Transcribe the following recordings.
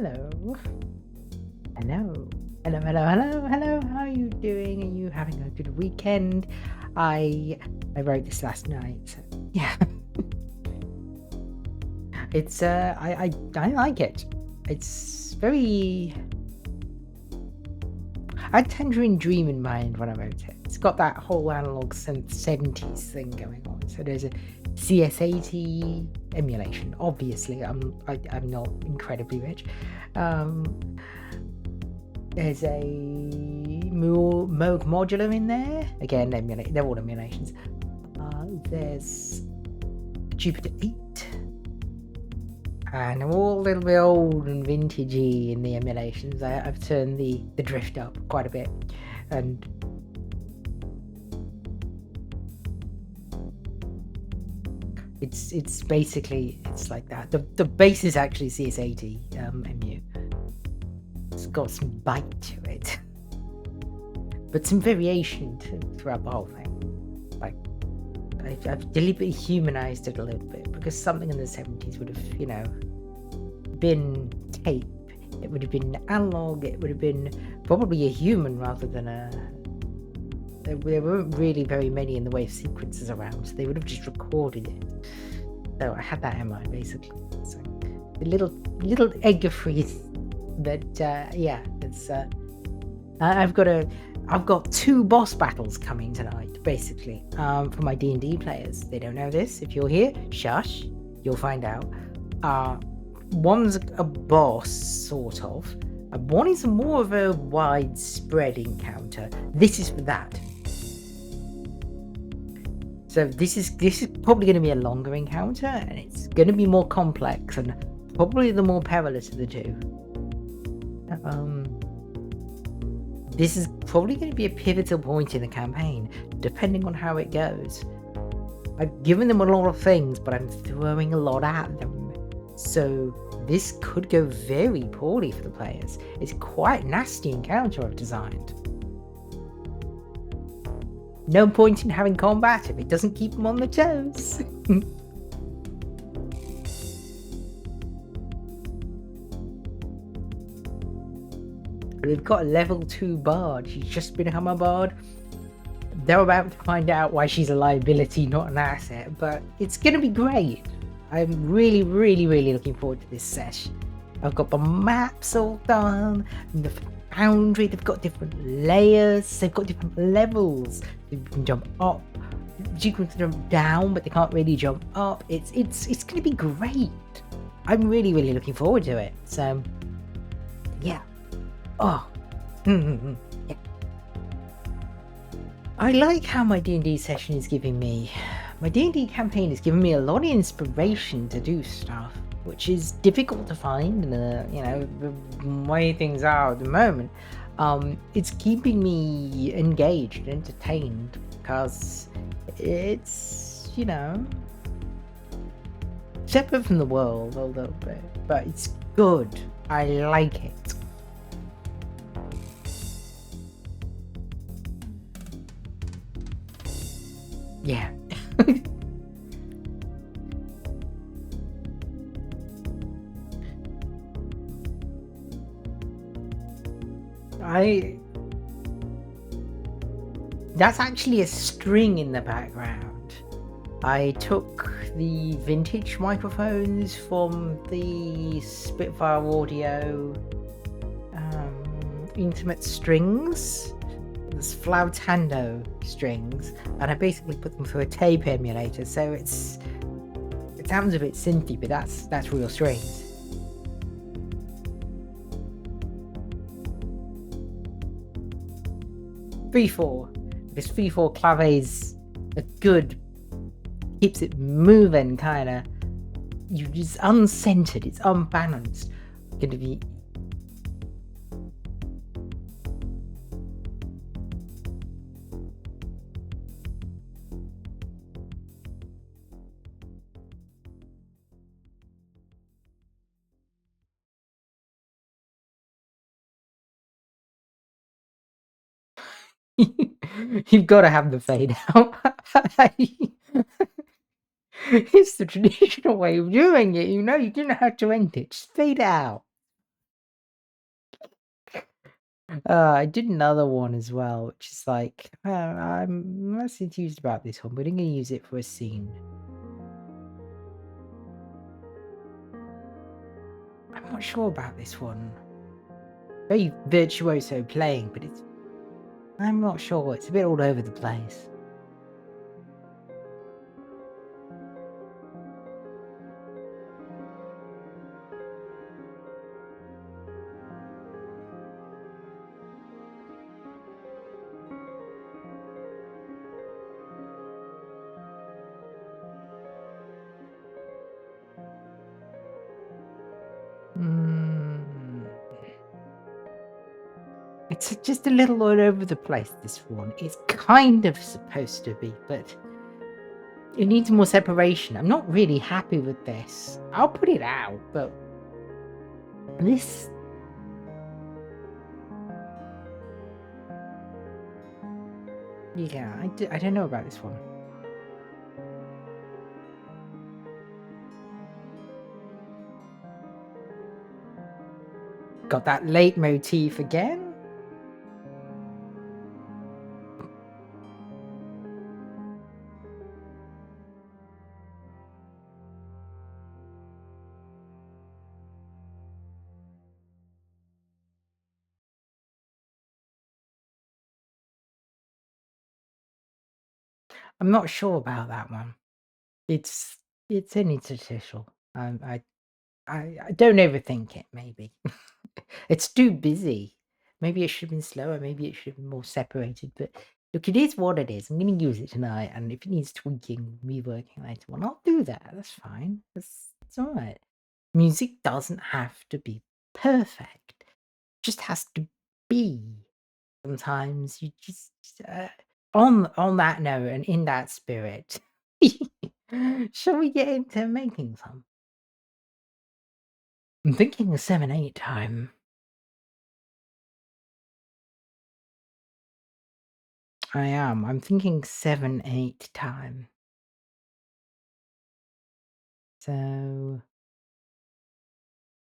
hello. Hello. Hello, hello, hello, hello. How are you doing? Are you having a good weekend? I wrote this last night. So yeah. It's I like it. It's very I had Tangerine Dream in mind when I wrote it. It's got that whole analog synth 70s thing going on. So there's a CS80 emulation. Obviously, I'm not incredibly rich. There's a Moog modular in there. Again, they're all emulations. There's Jupiter 8. And I'm all a little bit old and vintagey in the emulations. I've turned the drift up quite a bit. And it's basically, it's like that. The base is actually CS80 MU. It's got some bite to it. But some variation throughout the whole thing. Like, I've deliberately humanized it a little bit, because something in the 70s would have, been tape. It would have been analog. It would have been probably a human rather than a... There weren't really very many in the way of sequences around, so they would have just recorded it. So I had that in mind, basically. So a little egg freeze. But yeah, it's I've got 2 boss battles coming tonight, basically, for my D&D players. They don't know this. If you're here, shush, you'll find out. One's a boss, sort of. One is more of a widespread encounter. This is for that. So this is probably going to be a longer encounter, and it's going to be more complex, and probably the more perilous of the two. This is probably going to be a pivotal point in the campaign, depending on how it goes. I've given them a lot of things, but I'm throwing a lot at them. So this could go very poorly for the players. It's quite a nasty encounter I've designed. No point in having combat if it doesn't keep them on their toes. We've got a level 2 bard. She's just become a bard. They're about to find out why she's a liability, not an asset, but it's going to be great. I'm really, really, really looking forward to this sesh. I've got the maps all done, and the foundry. They've got different layers. They've got different levels. You can jump up. You can jump down, but they can't really jump up. It's going to be great. I'm really, really looking forward to it. So, yeah. Oh, yeah. I like how my D&D session is giving me... My D&D campaign is giving me a lot of inspiration to do stuff, which is difficult to find in the way things are at the moment. It's keeping me engaged, entertained, because it's, separate from the world a little bit, but it's good. I like it. Yeah. That's actually a string in the background. I took the vintage microphones from the Spitfire Audio intimate strings. Flautando strings, and I basically put them through a tape emulator, so it sounds a bit synthy, but that's real strings. This 3/4 claves a good, keeps it moving, kinda. It's uncentered, it's unbalanced. It's gonna be... You've got to have the fade out. It's the traditional way of doing it. You didn't have to end it. Just fade out. I did another one as well, which is like, I'm less enthused about this one, but I'm gonna use it for a scene. I'm not sure about this one. Very virtuoso playing, but I'm not sure. It's a bit all over the place. Mm. It's just a little all over the place, this one. It's kind of supposed to be, but it needs more separation. I'm not really happy with this. I'll put it out, but this... Yeah, I don't know about this one. Got that leitmotif again? I'm not sure about that one. It's it's interstitial. I don't overthink it, maybe. It's too busy. Maybe it should have been slower, maybe it should have been more separated, but look, it is what it is. I'm gonna use it tonight, and if it needs tweaking, reworking later on, I'll do that. That's fine. It's alright. Music doesn't have to be perfect. It just has to be. Sometimes you just on that note and in that spirit, shall we get into making some? I'm thinking 7/8 time. I am. I'm thinking 7/8 time. So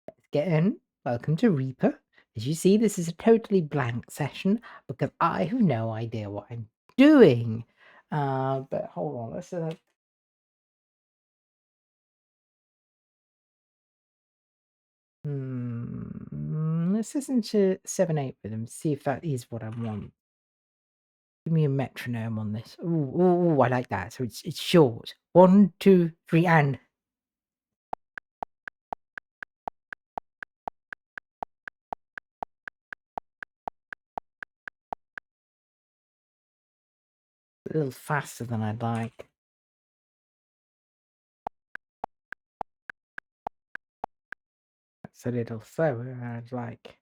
let's get in. Welcome to Reaper. As you see, this is a totally blank session because I have no idea what I'm doing. But hold on, let's let's listen to 7/8 rhythm, see if that is what I want. Give me a metronome on this. Ooh, I like that. So it's short. 1, 2, 3, and a little faster than I'd like. That's a little slower than I'd like.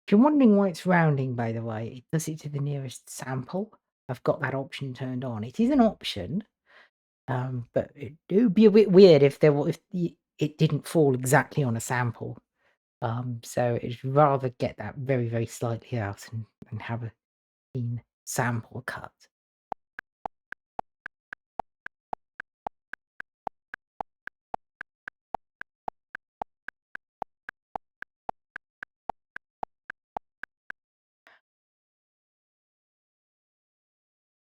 If you're wondering why it's rounding, by the way, it does it to the nearest sample. I've got that option turned on. It is an option, but it would be a bit weird if it didn't fall exactly on a sample. So it's rather get that very, very slightly out and have a clean sample cut.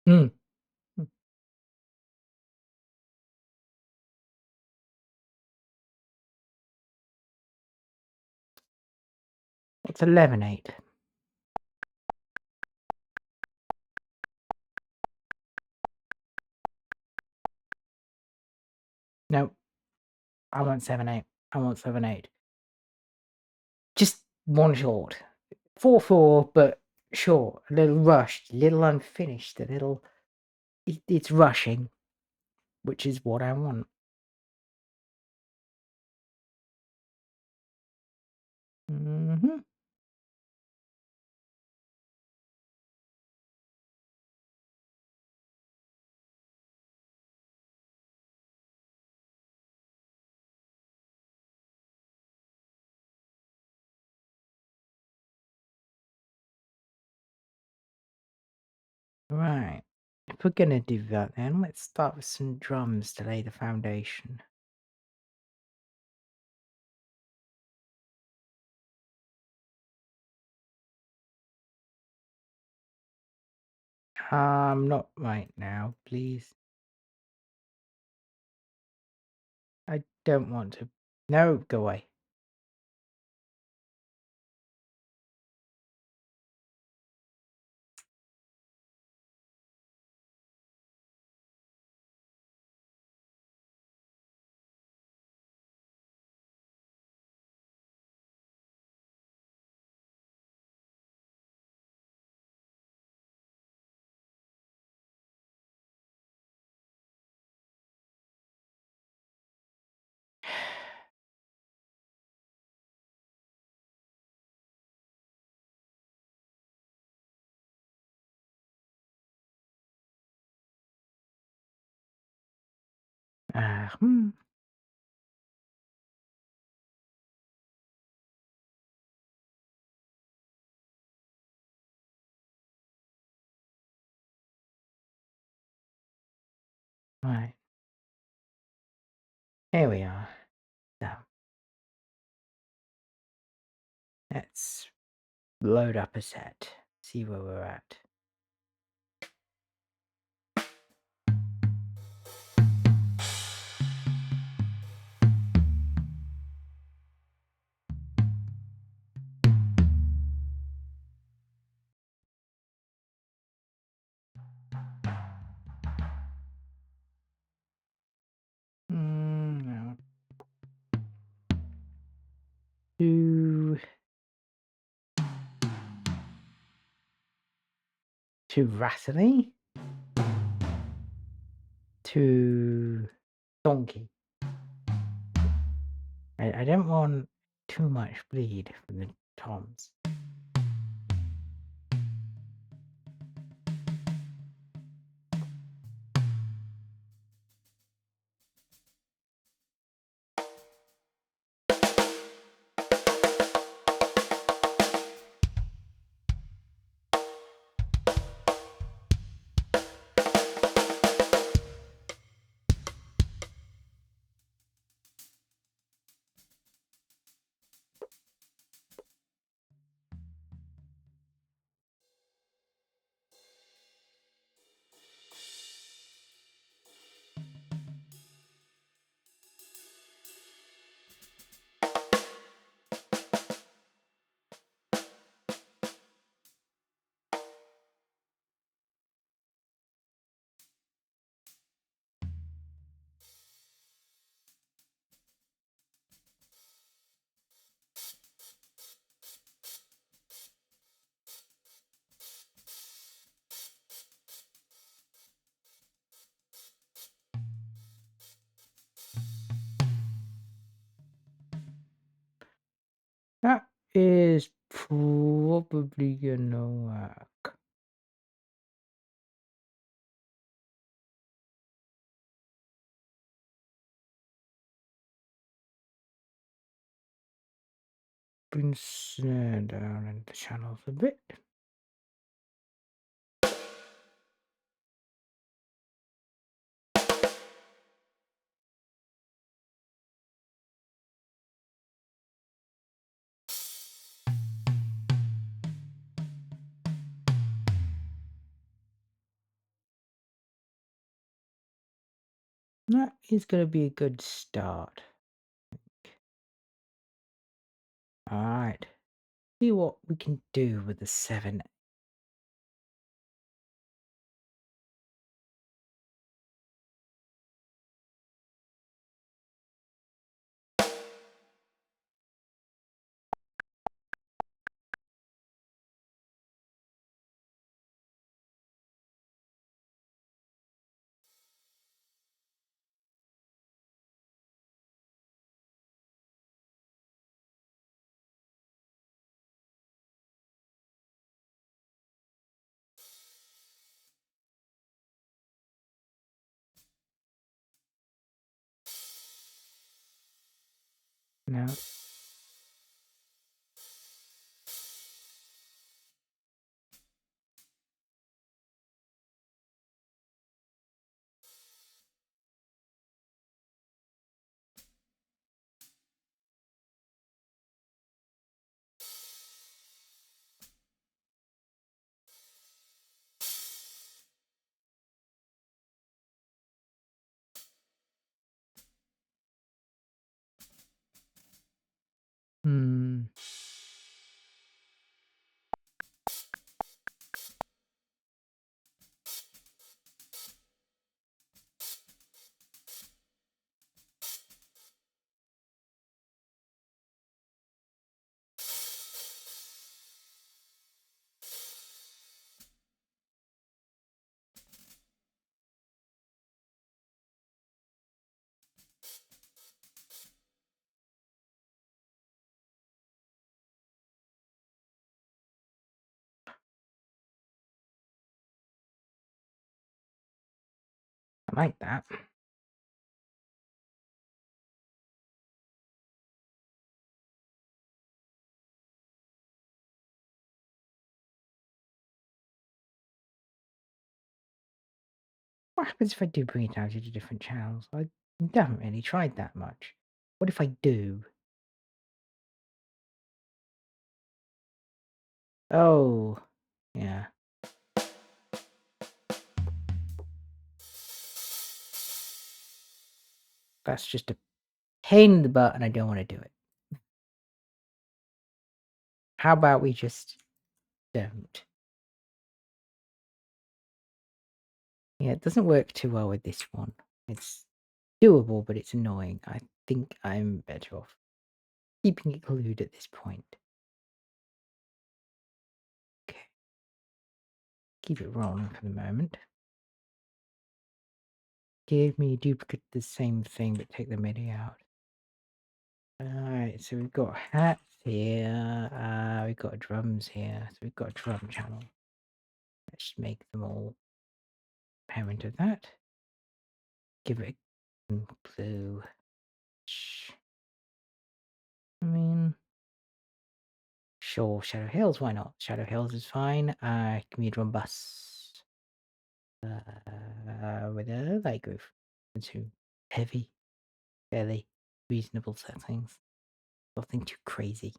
Mm. Mm. It's 11/8. No, I want 7/8. I want 7/8. Just one short. 4/4, but short, a little rushed, a little unfinished, a little it's rushing, which is what I want. Mhm. Right. If we're gonna do that then, let's start with some drums to lay the foundation. Not right now, please. I don't want to. No, go away. Uh, hmm. Right. Here we are. So, let's load up a set. See where we're at. No. Too rattly. Too donkey. I don't want too much bleed from the toms. That is probably gonna work. Bring snare down in the channels a bit. That is gonna be a good start. Alright. See what we can do with the 7. No. Hmm. I like that. What happens if I do bring it out into different channels? I haven't really tried that much. What if I do? Oh, yeah. That's just a pain in the butt, and I don't want to do it. How about we just don't? Yeah, it doesn't work too well with this one. It's doable, but it's annoying. I think I'm better off keeping it glued at this point. Okay. Keep it rolling for the moment. Give me a duplicate of the same thing, but take the MIDI out. Alright, so we've got hats here. We've got drums here. So we've got a drum channel. Let's make them all parent of that. Give it a blue. I mean, sure, Shadow Hills, why not? Shadow Hills is fine. Give me a drum bus. With a light groove. Into heavy, fairly reasonable settings. Nothing too crazy.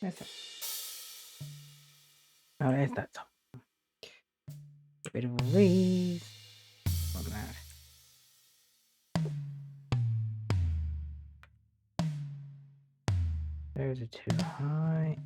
That's it. Oh, there's that top. A bit of a raise on that. Those are too high.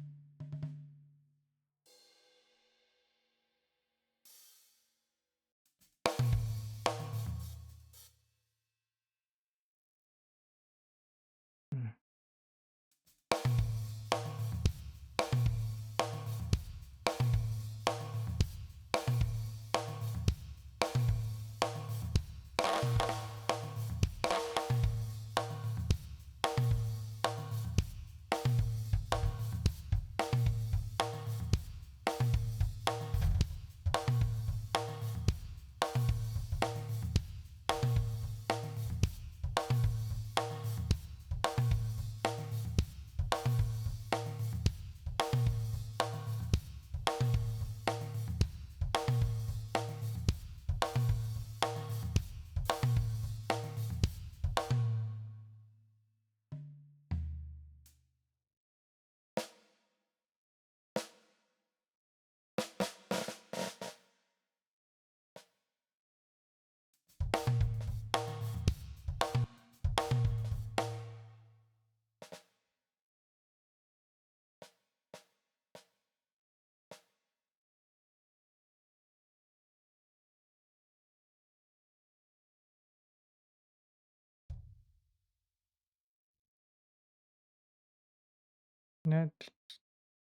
Note.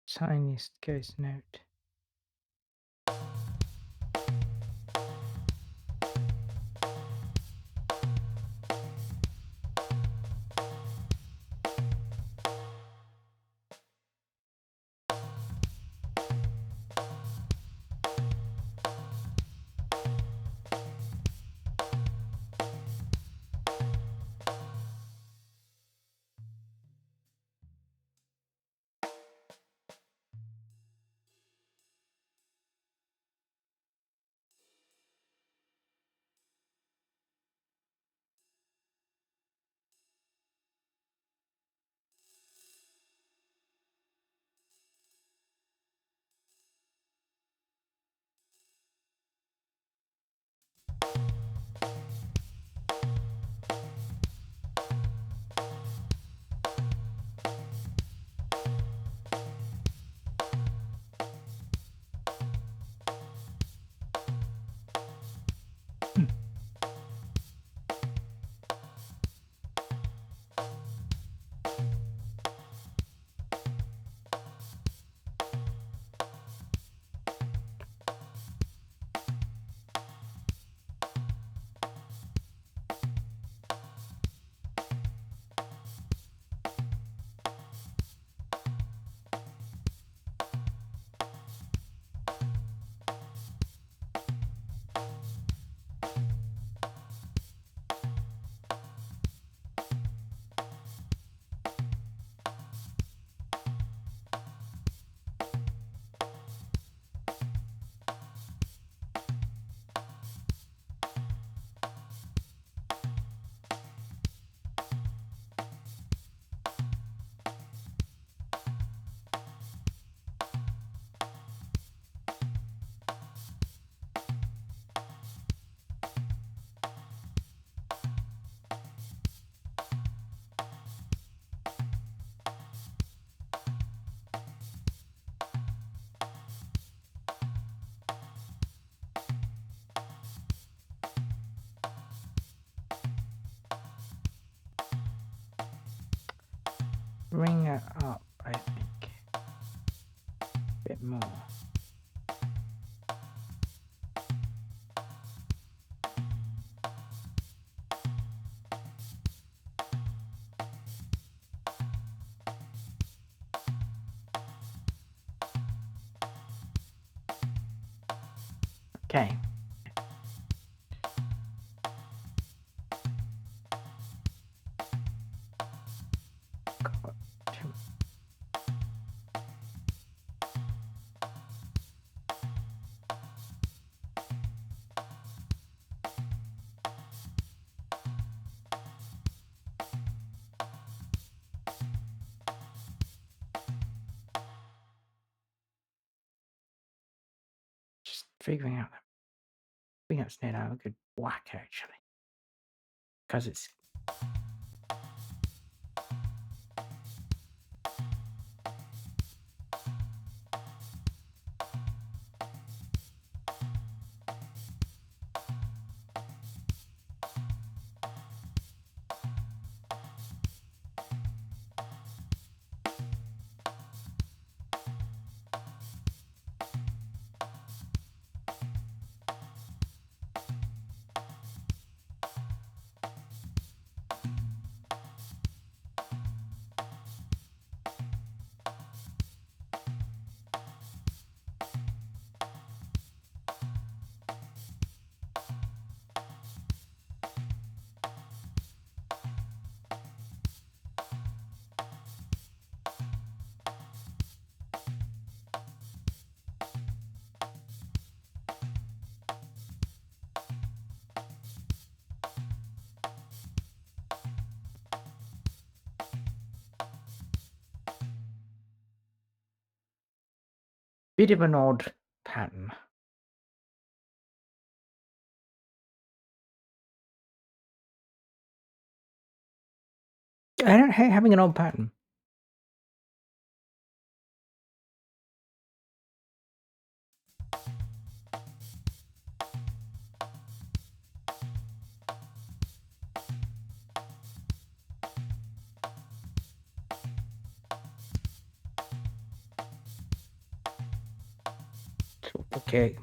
Tiniest ghost note. Bring it up, I think. A bit more. Okay. Just figuring out. I think that's near now a good whack actually, because it's. Bit of an odd pattern. I don't hate having an odd pattern. Okay.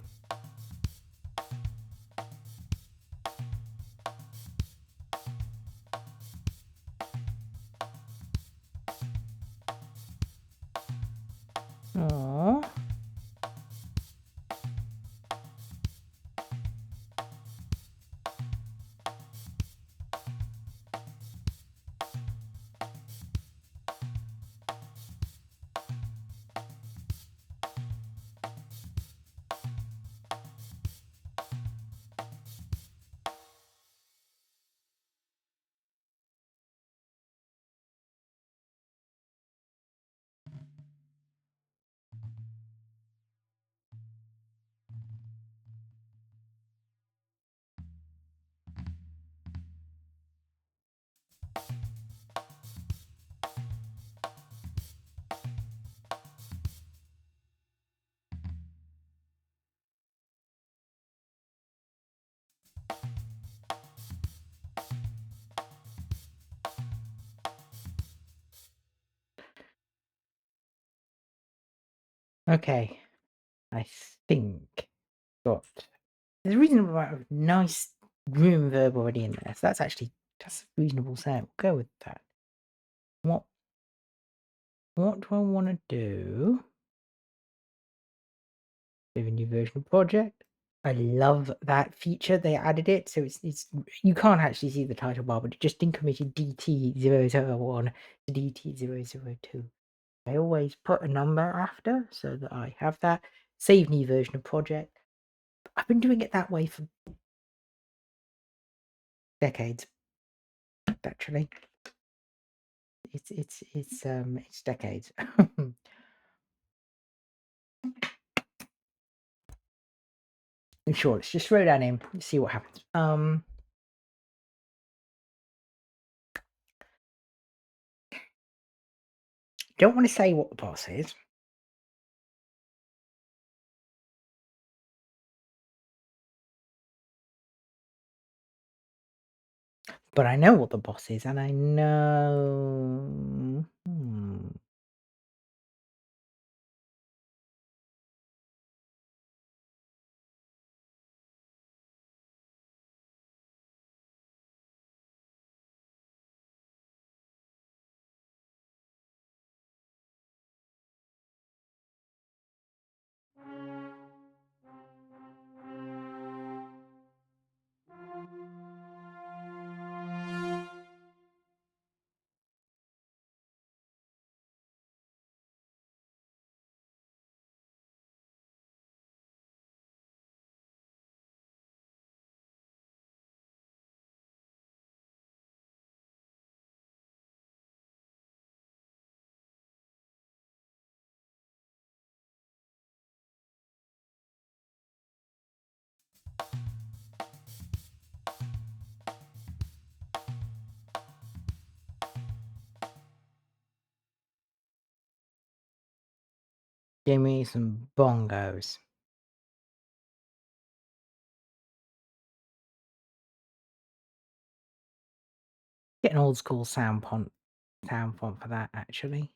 Aww. Okay. I think got there's a reasonable amount of nice room verb already in there. So that's a reasonable sound. We'll go with that. What do I want to do? We have a new version of project. I love that feature. They added it, so it's you can't actually see the title bar, but it just incommitted DT001 to DT002. I always put a number after so that I have that. Save new version of project. I've been doing it that way for decades, actually. It's decades. And sure, let's just throw that in. Let's see what happens. Don't want to say what the boss is. But I know what the boss is, and I know. Give me some bongos. Get an old school sound font for that, actually.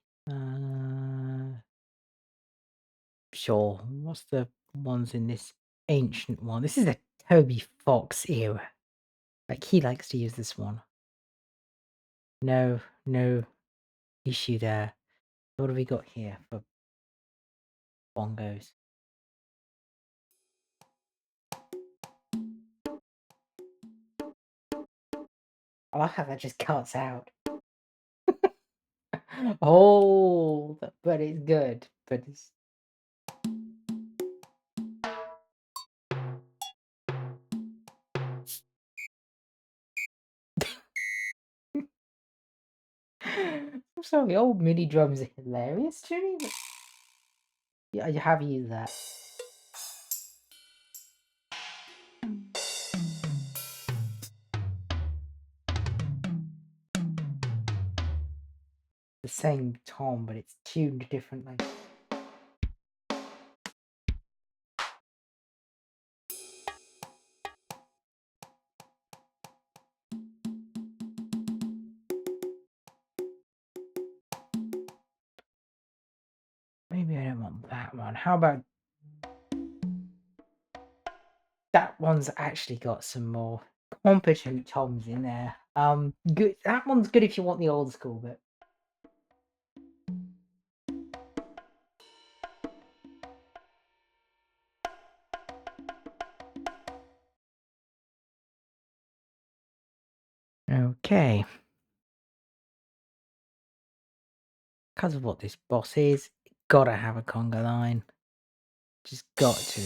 Sure. What's the ones in this ancient one? This is a Toby Fox era. Like, he likes to use this one. No issue there. What have we got here for bongos? I love how that just cuts out. Oh, but it's good. But it's I'm sorry, old MIDI drums are hilarious to me. But yeah, you have used that. The same tom, but it's tuned differently. Maybe I don't want that one. How about That one's actually got some more competent toms in there. Good. That one's good if you want the old school bit. Okay. Because of what this boss is, gotta have a conga line. Just got to.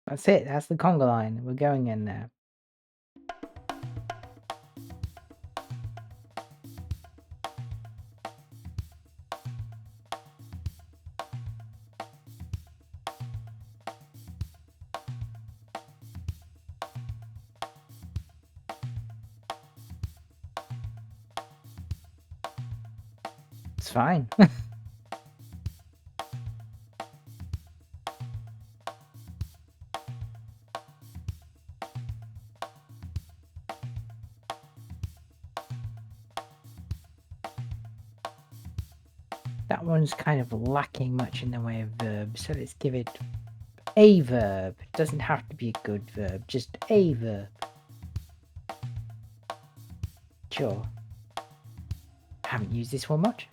That's it. That's the conga line. We're going in there. It's fine. That one's kind of lacking much in the way of verbs, so let's give it a verb. It doesn't have to be a good verb, just a verb. Sure. Haven't used this one much.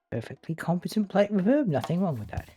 Perfectly competent plate verb, nothing wrong with that.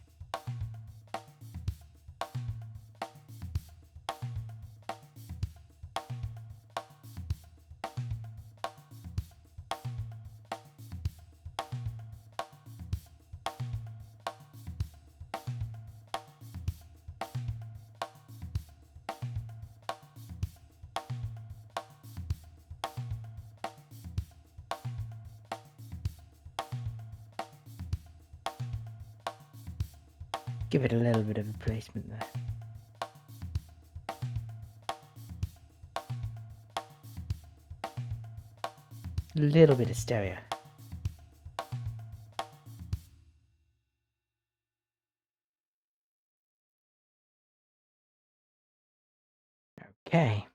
Give it a little bit of a placement there. A little bit of stereo. Okay.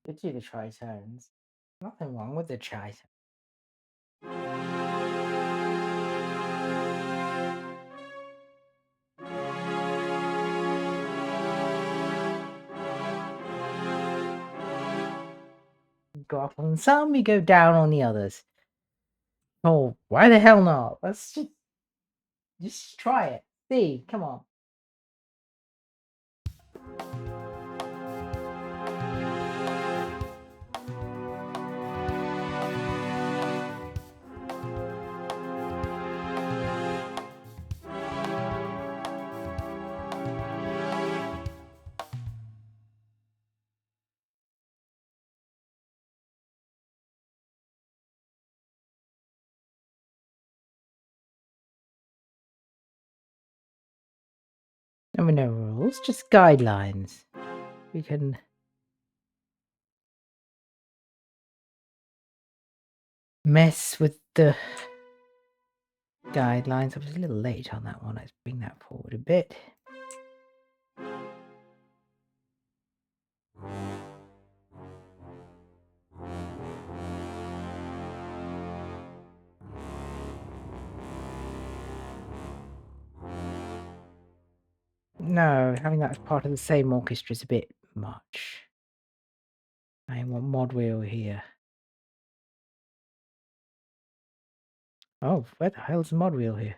Good do the tritones. Nothing wrong with the tritone. go up on some, you go down on the others. Oh, why the hell not? Let's just try it. See, come on. I mean, no rules, just guidelines. We can mess with the guidelines. I was a little late on that one. Let's bring that forward a bit. No, having that as part of the same orchestra is a bit much. I want mod wheel here. Oh, where the hell's the mod wheel here?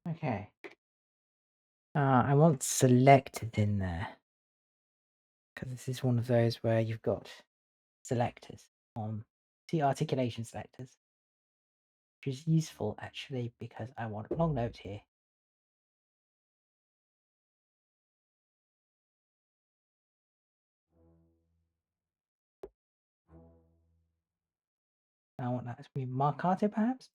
Okay. I want selected in there. Because this is one of those where you've got selectors on the articulation selectors. Which is useful actually because I want a long note here. I want that to be marcato perhaps.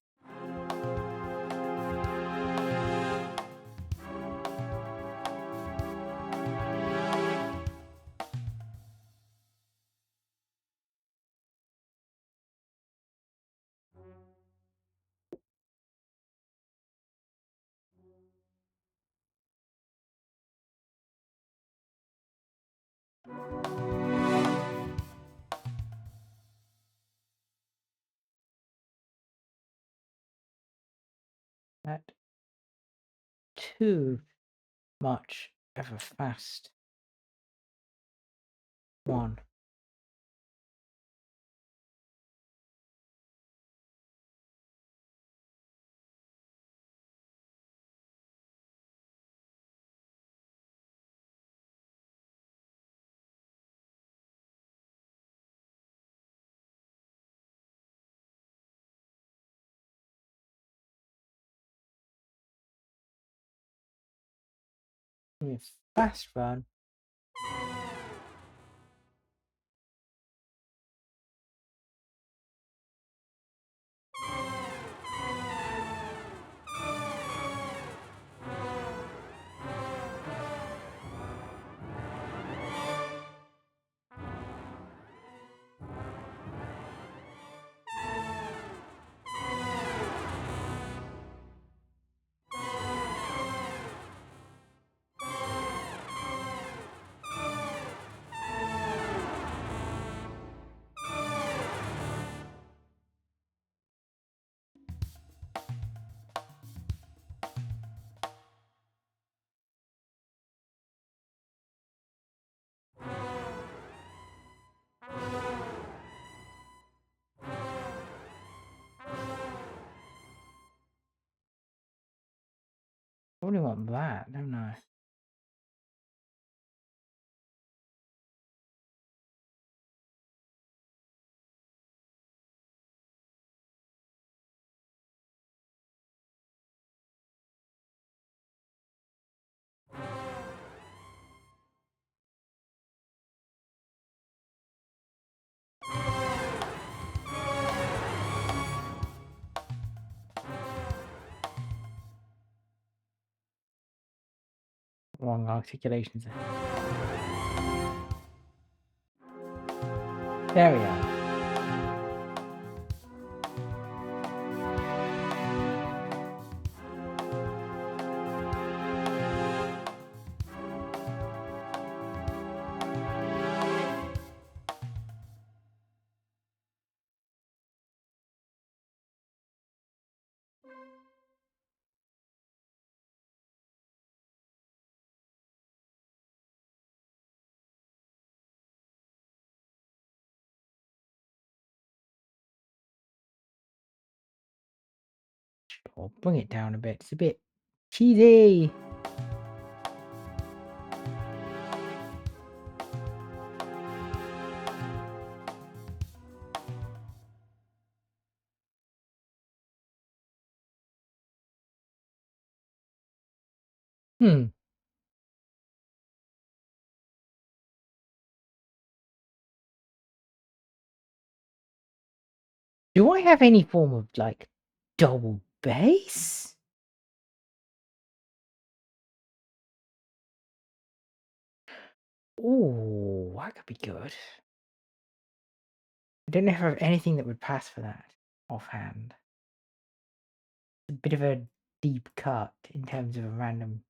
That too much of a fast one. Give me a fast run. Probably want that, don't I? Wrong articulations. There we are. Or bring it down a bit. It's a bit cheesy. Hmm. Do I have any form of like double bass? Oh, that could be good. I don't know if I have anything that would pass for that offhand. It's a bit of a deep cut in terms of a random.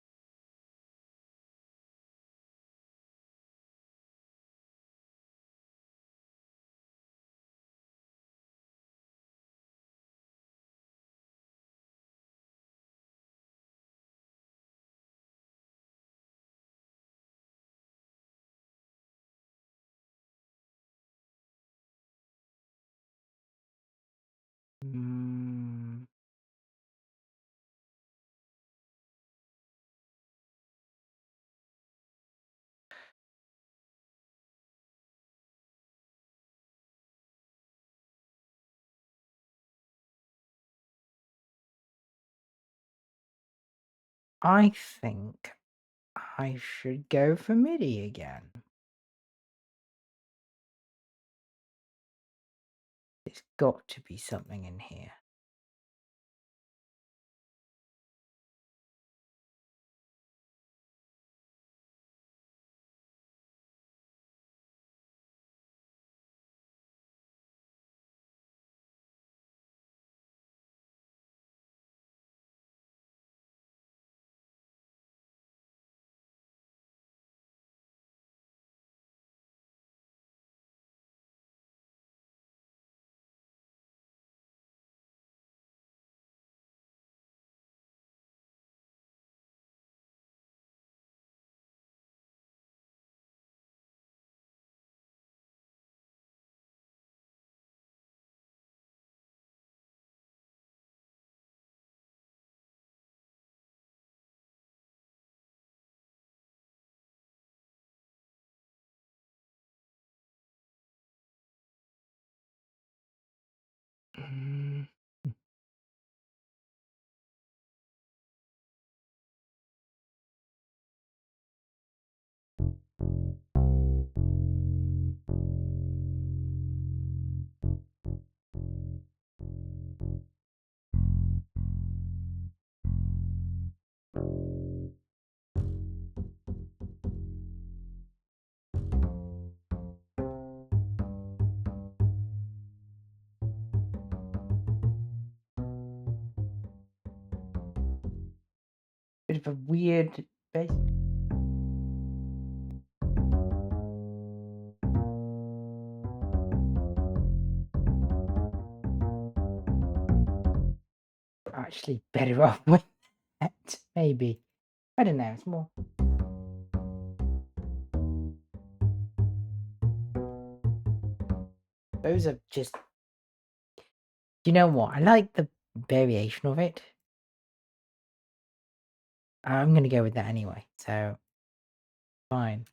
Mm, I think I should go for MIDI again. There's got to be something in here. Mm, Bit of a weird bass. Actually, better off with that, maybe. I don't know. It's more. Those are just. You know what? I like the variation of it. I'm gonna go with that anyway. So fine.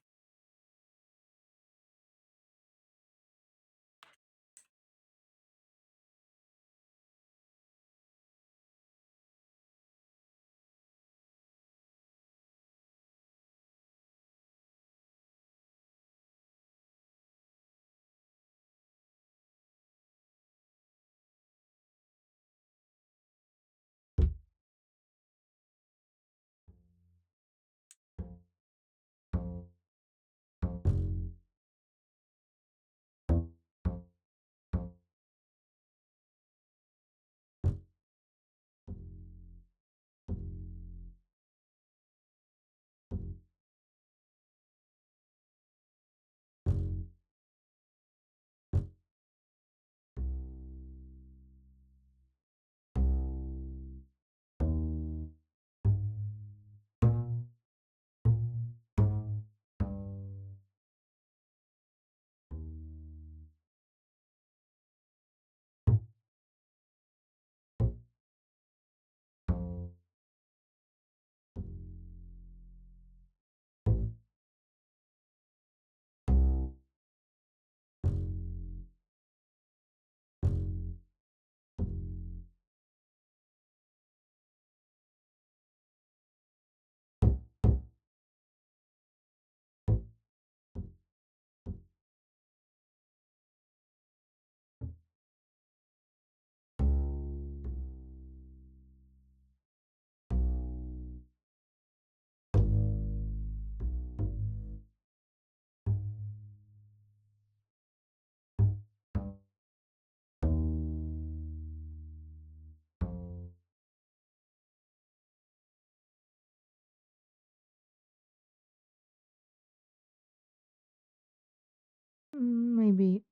maybe.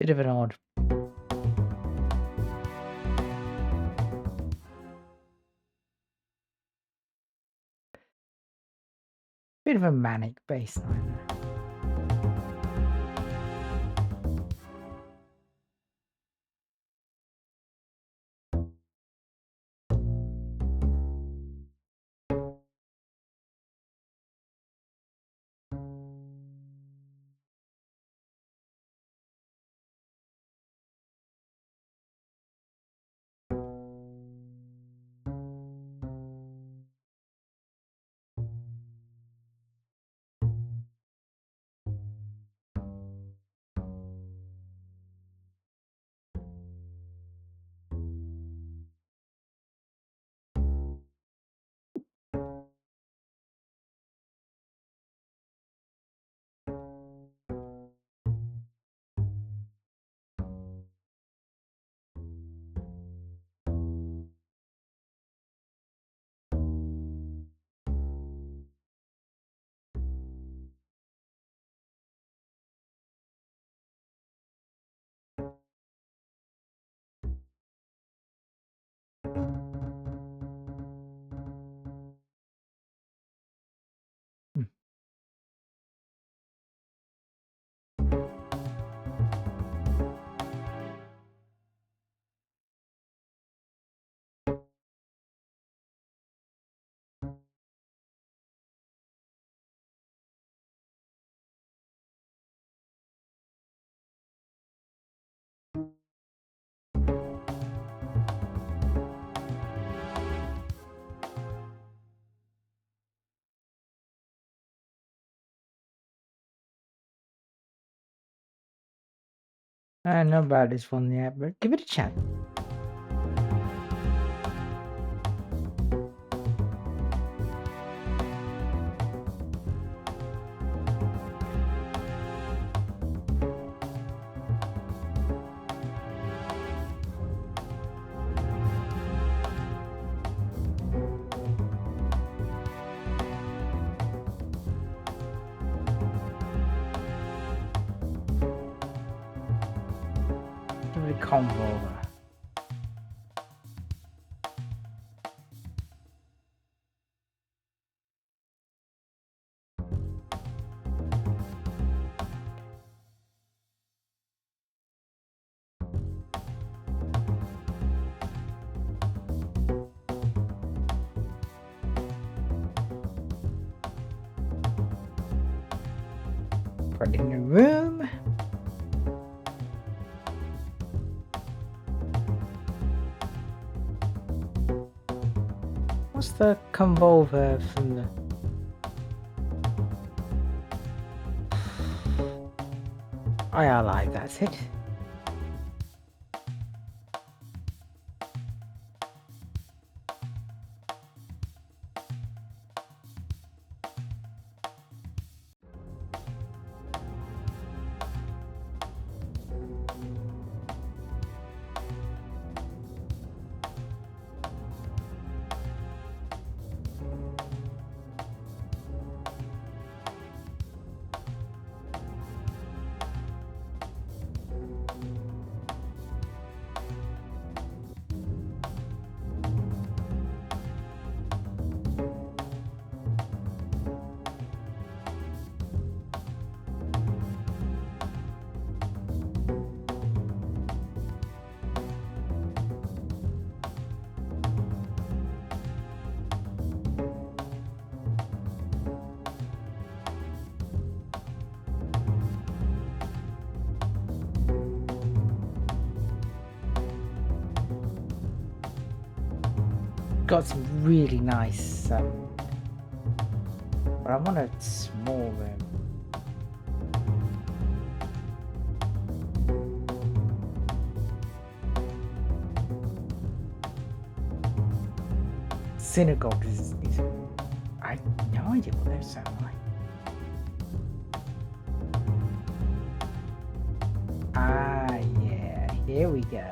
Bit of an odd. Bit of a manic bass line there. I don't know about this one yet, but give it a chance. Give it a combo over. Put it in the room. What's the combo over from the? I like that's it. got some really nice, but I want a small room. Synagogue is I have no idea what those sound like. Ah, yeah, here we go.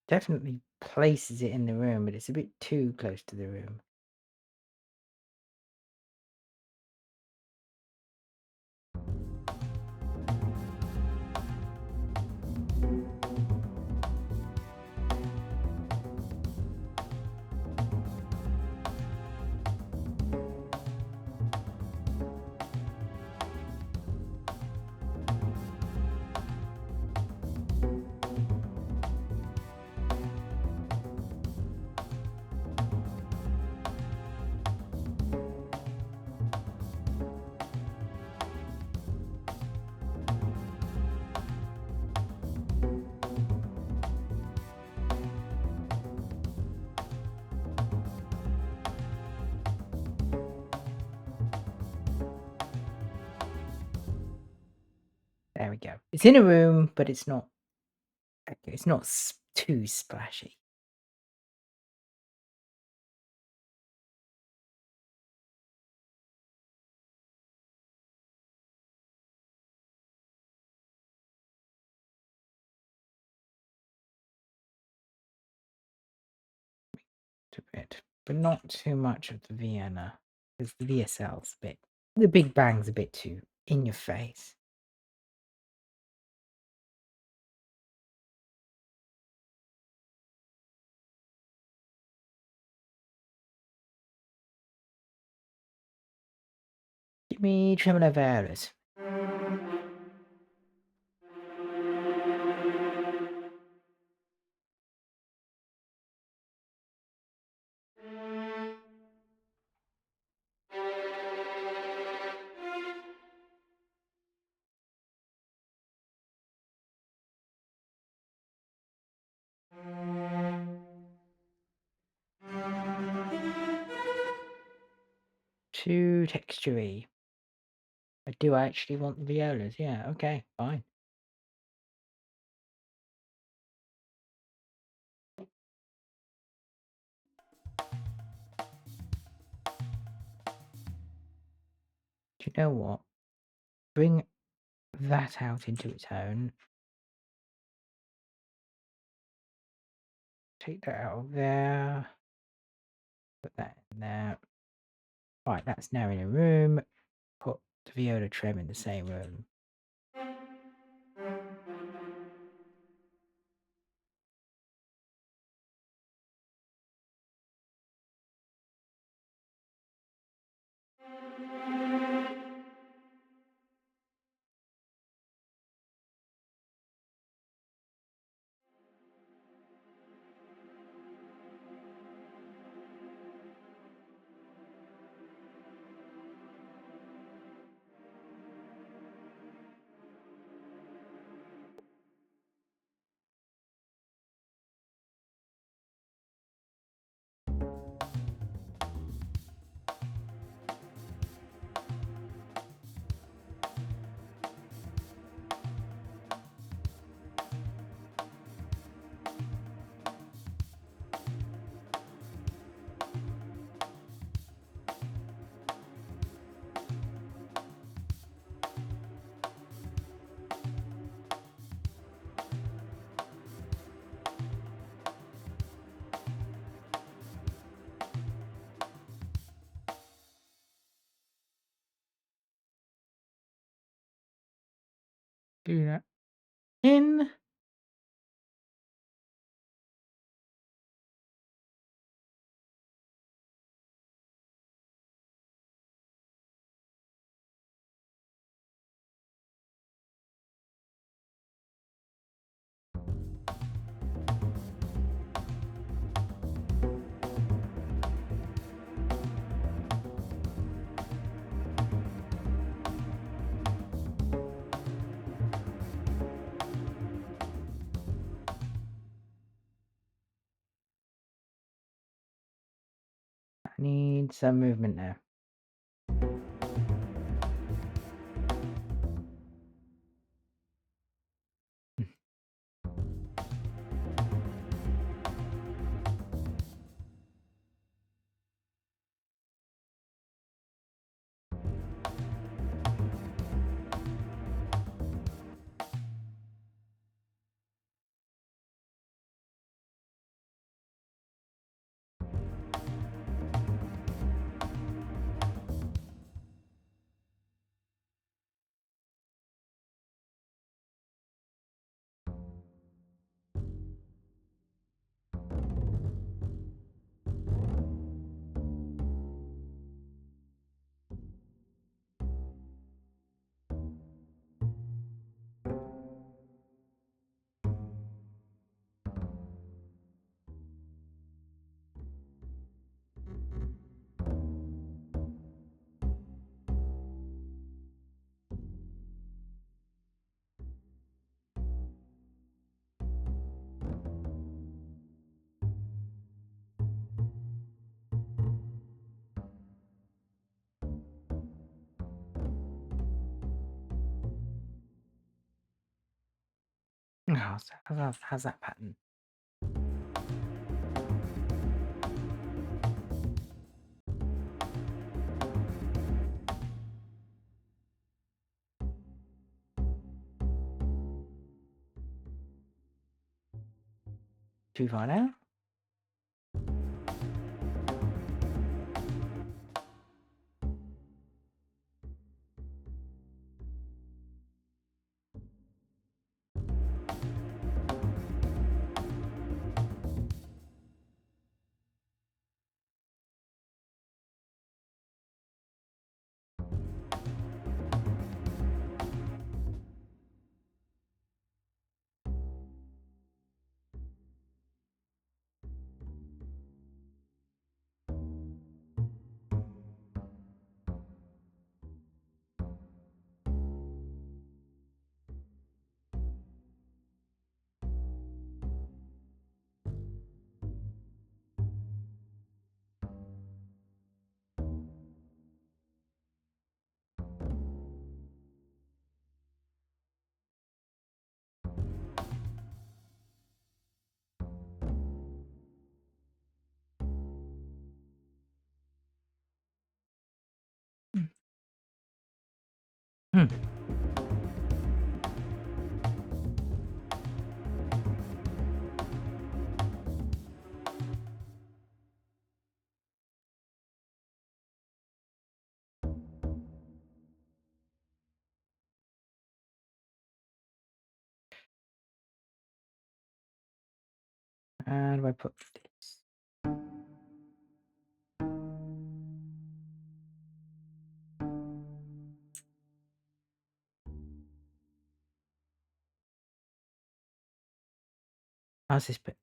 Definitely places it in the room, but it's a bit too close to the room. There we go. It's in a room, but it's not too splashy. A bit, but not too much of the Vienna, because the VSL's a bit the Big Bang's a bit too in your face. Give me Tremolo Violet. Too textury. I do actually want the violas, yeah, okay, fine. Do you know what? Bring that out into its own. Take that out of there. Put that in there. Right, that's now in a room. Put the viola trem in the same room. Do that in. Need some movement now. How's that pattern? Too far now? Hmm. How do I put this? How's this bit?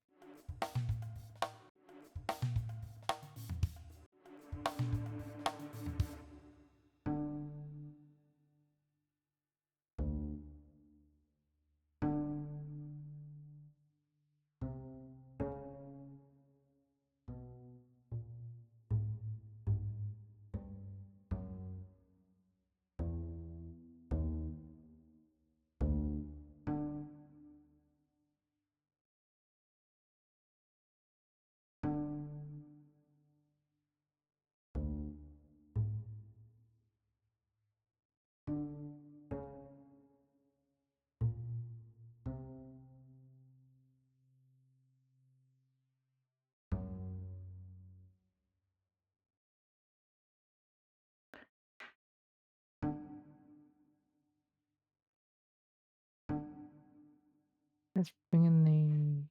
Let's bring in the...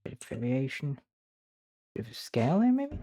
Bit of variation. Bit of scale there, maybe?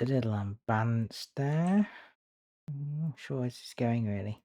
a little unbalanced there. I'm not sure where this is going really.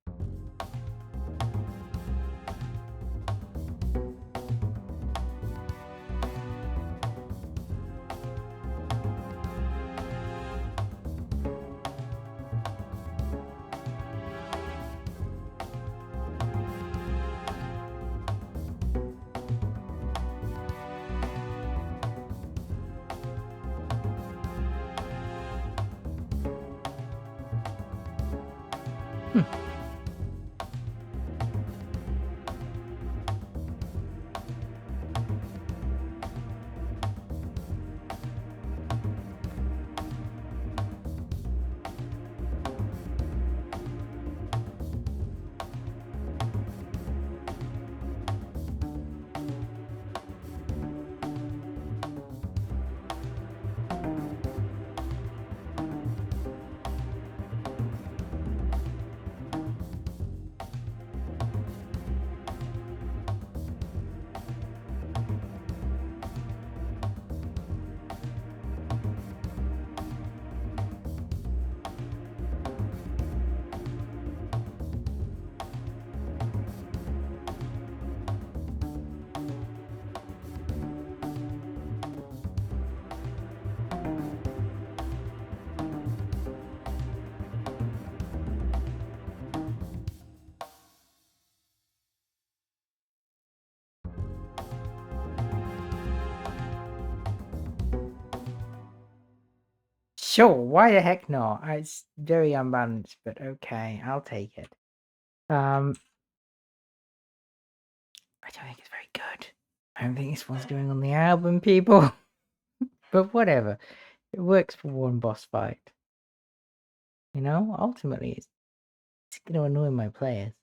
Sure, why the heck not? It's very unbalanced, but okay, I'll take it. I don't think it's very good. I don't think this one's going on the album, people. But whatever. It works for one boss fight. You know, ultimately, it's going to annoy my players.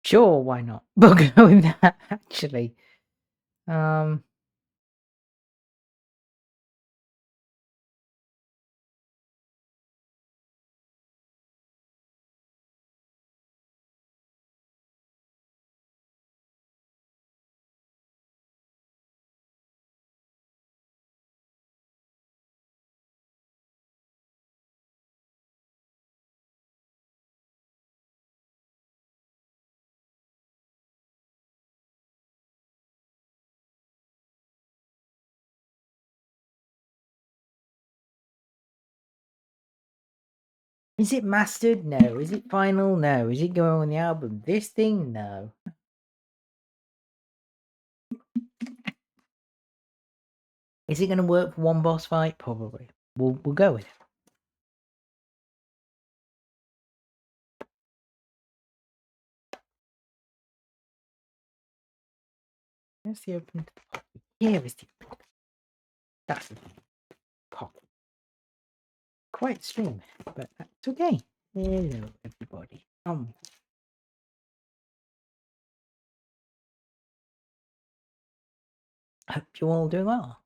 Sure, why not? We'll go with that, actually. Is it mastered? No. Is it final? No. Is it going on the album? This thing? No. Is it going to work for one boss fight? Probably. We'll go with it. Where's the open? Here is the open. That's the pop. Quite stream, but that's okay. Hello, everybody. I hope you're all doing well.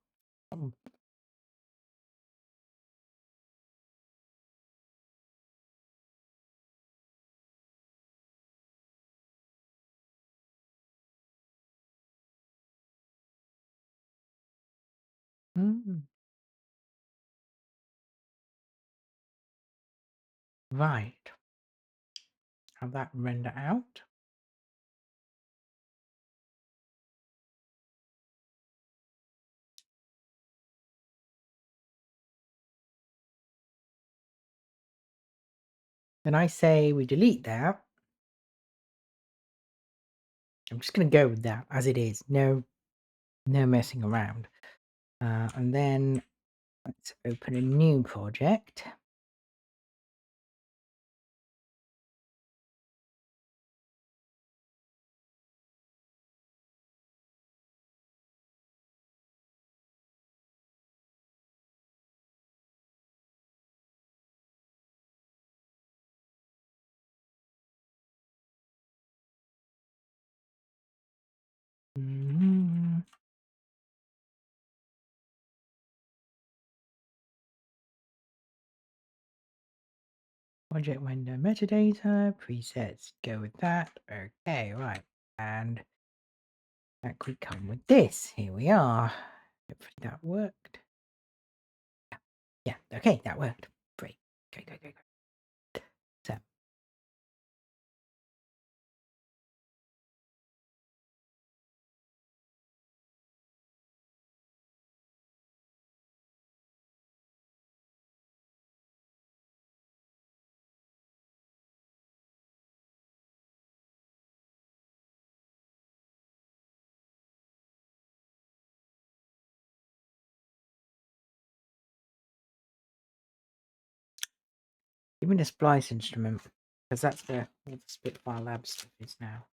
Mm. Right. Have that render out. Then I say we delete that. I'm just going to go with that as it is. No messing around. And then let's open a new project. Mhm. Project window metadata, presets, go with that. Okay, right. And that could come with this. Here we are. Hopefully that worked. Yeah, okay, that worked. Great. Great. So, give me the splice instrument, because that's where all the Spitfire Lab stuff is now.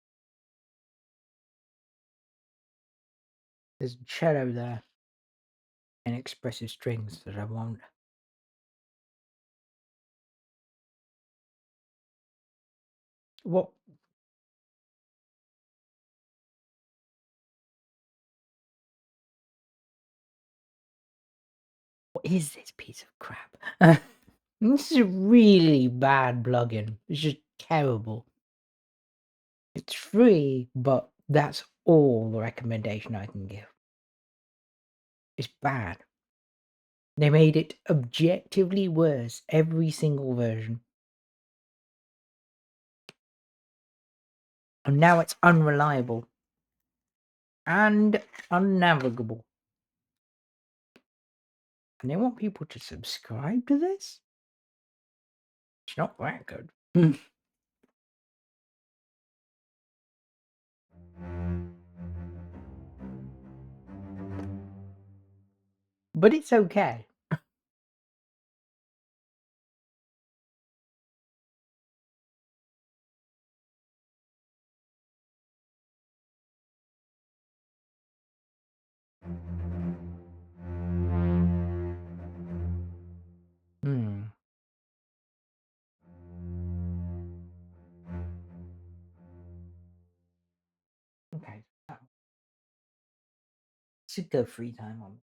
There's a cello there and expressive strings that I want. What is this piece of crap? This is a really bad plugin. It's just terrible. It's free, but that's all the recommendation I can give. It's bad. They made it objectively worse every single version. And now it's unreliable and unnavigable. And they want people to subscribe to this? It's not that good. But it's okay. Hmm. Okay. Should go free time on.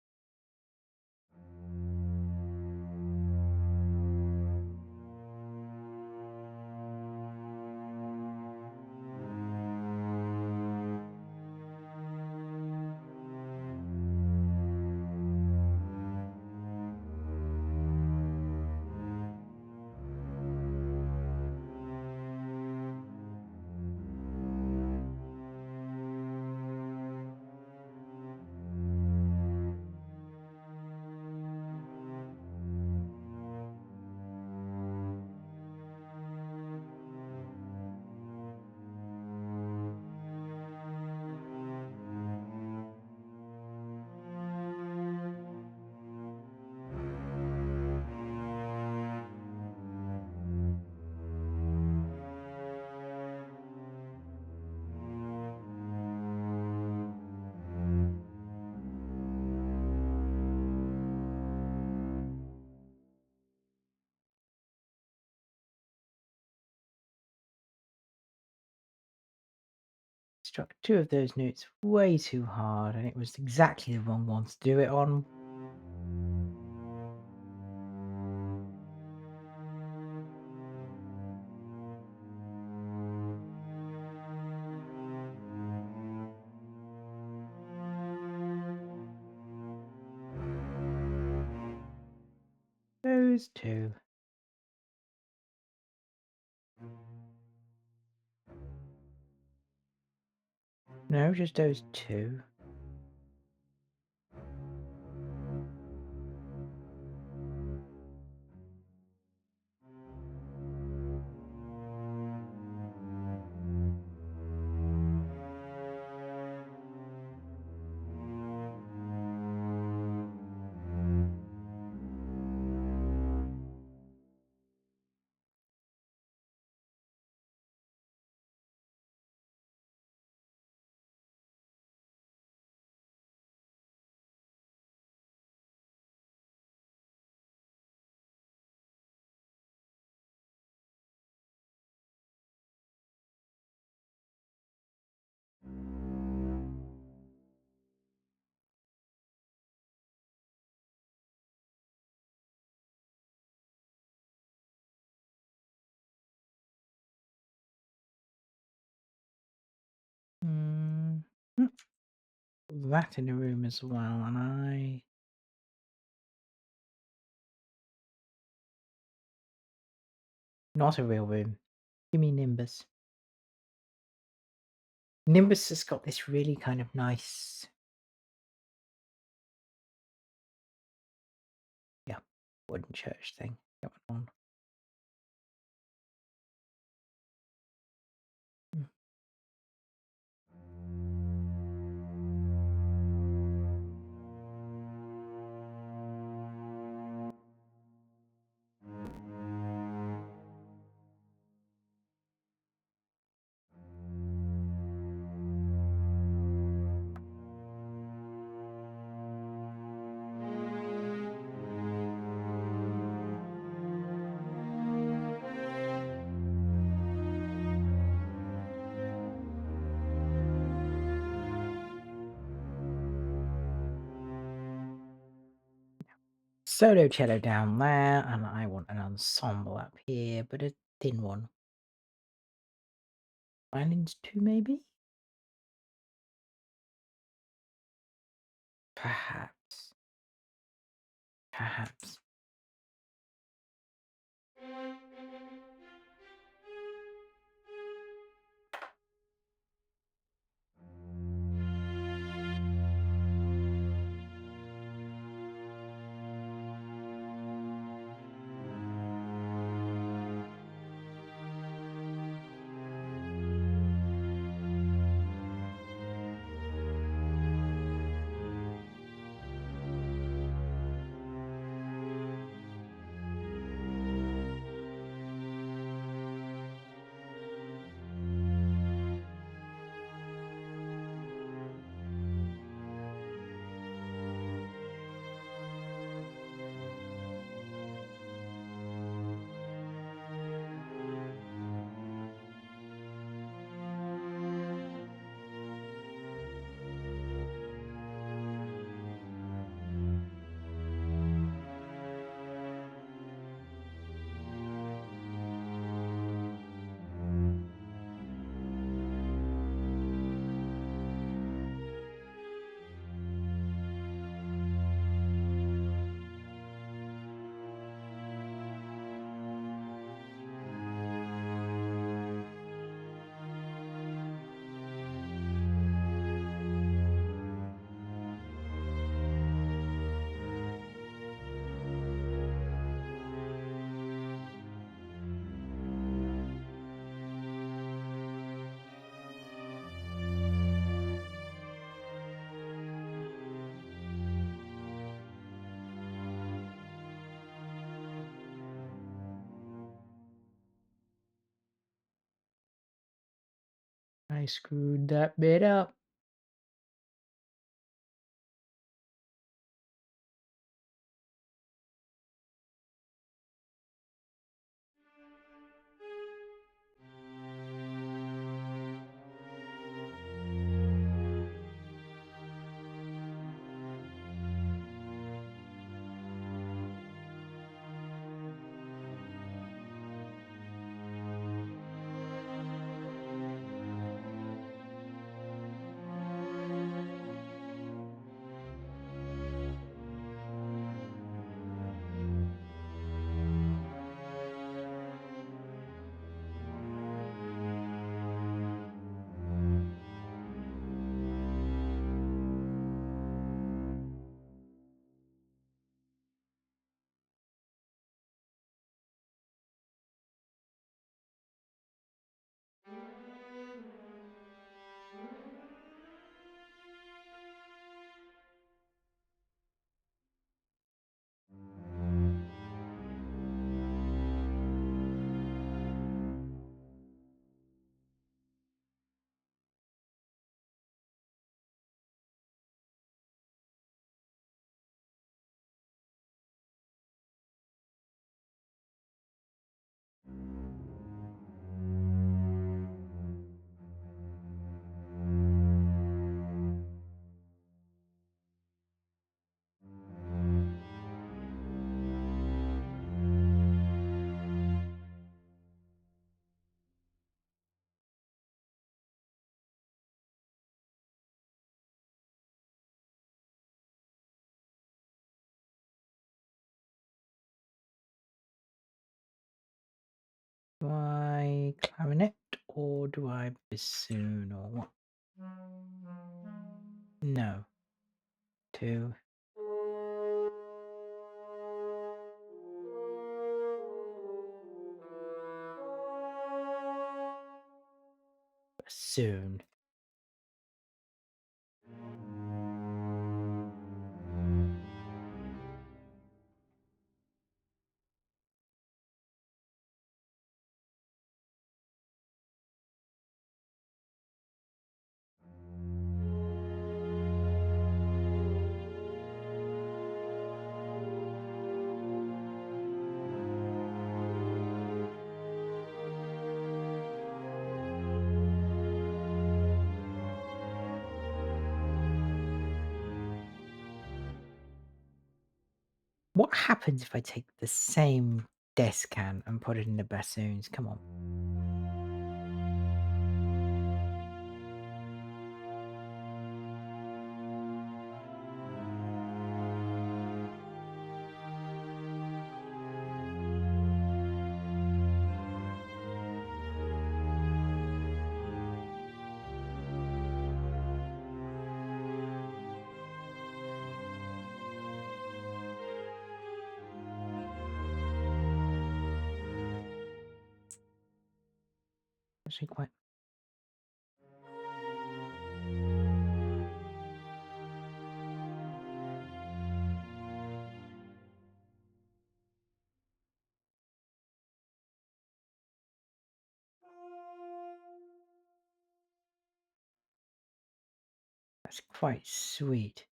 Struck two of those notes way too hard, and it was exactly the wrong one to do it on. those two. No, just those two. That in a room as well, and not a real room. Give me Nimbus. Nimbus has got this really kind of nice, yeah, wooden church thing going on. Solo cello down there, and I want an ensemble up here, but a thin one. Violins 2, maybe? Perhaps. Perhaps. I screwed that bit up. or do I bassoon or what? No. 2. Bassoon. What happens if I take the same descan and put it in the bassoons? Come on. Actually quite that's quite sweet.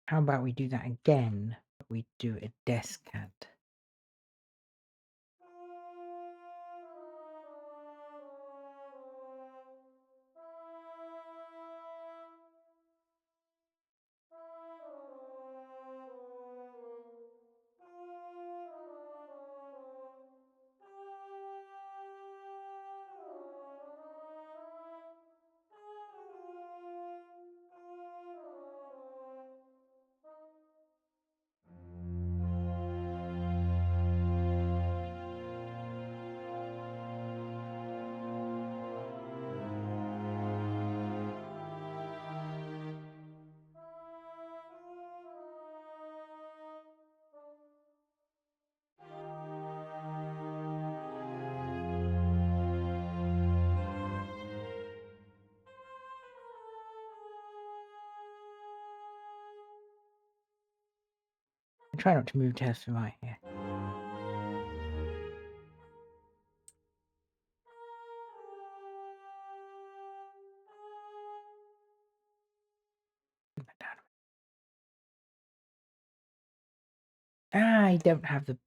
How about we do that again, but we do a descant? Try not to move to left and right here. Put that down. I don't have the.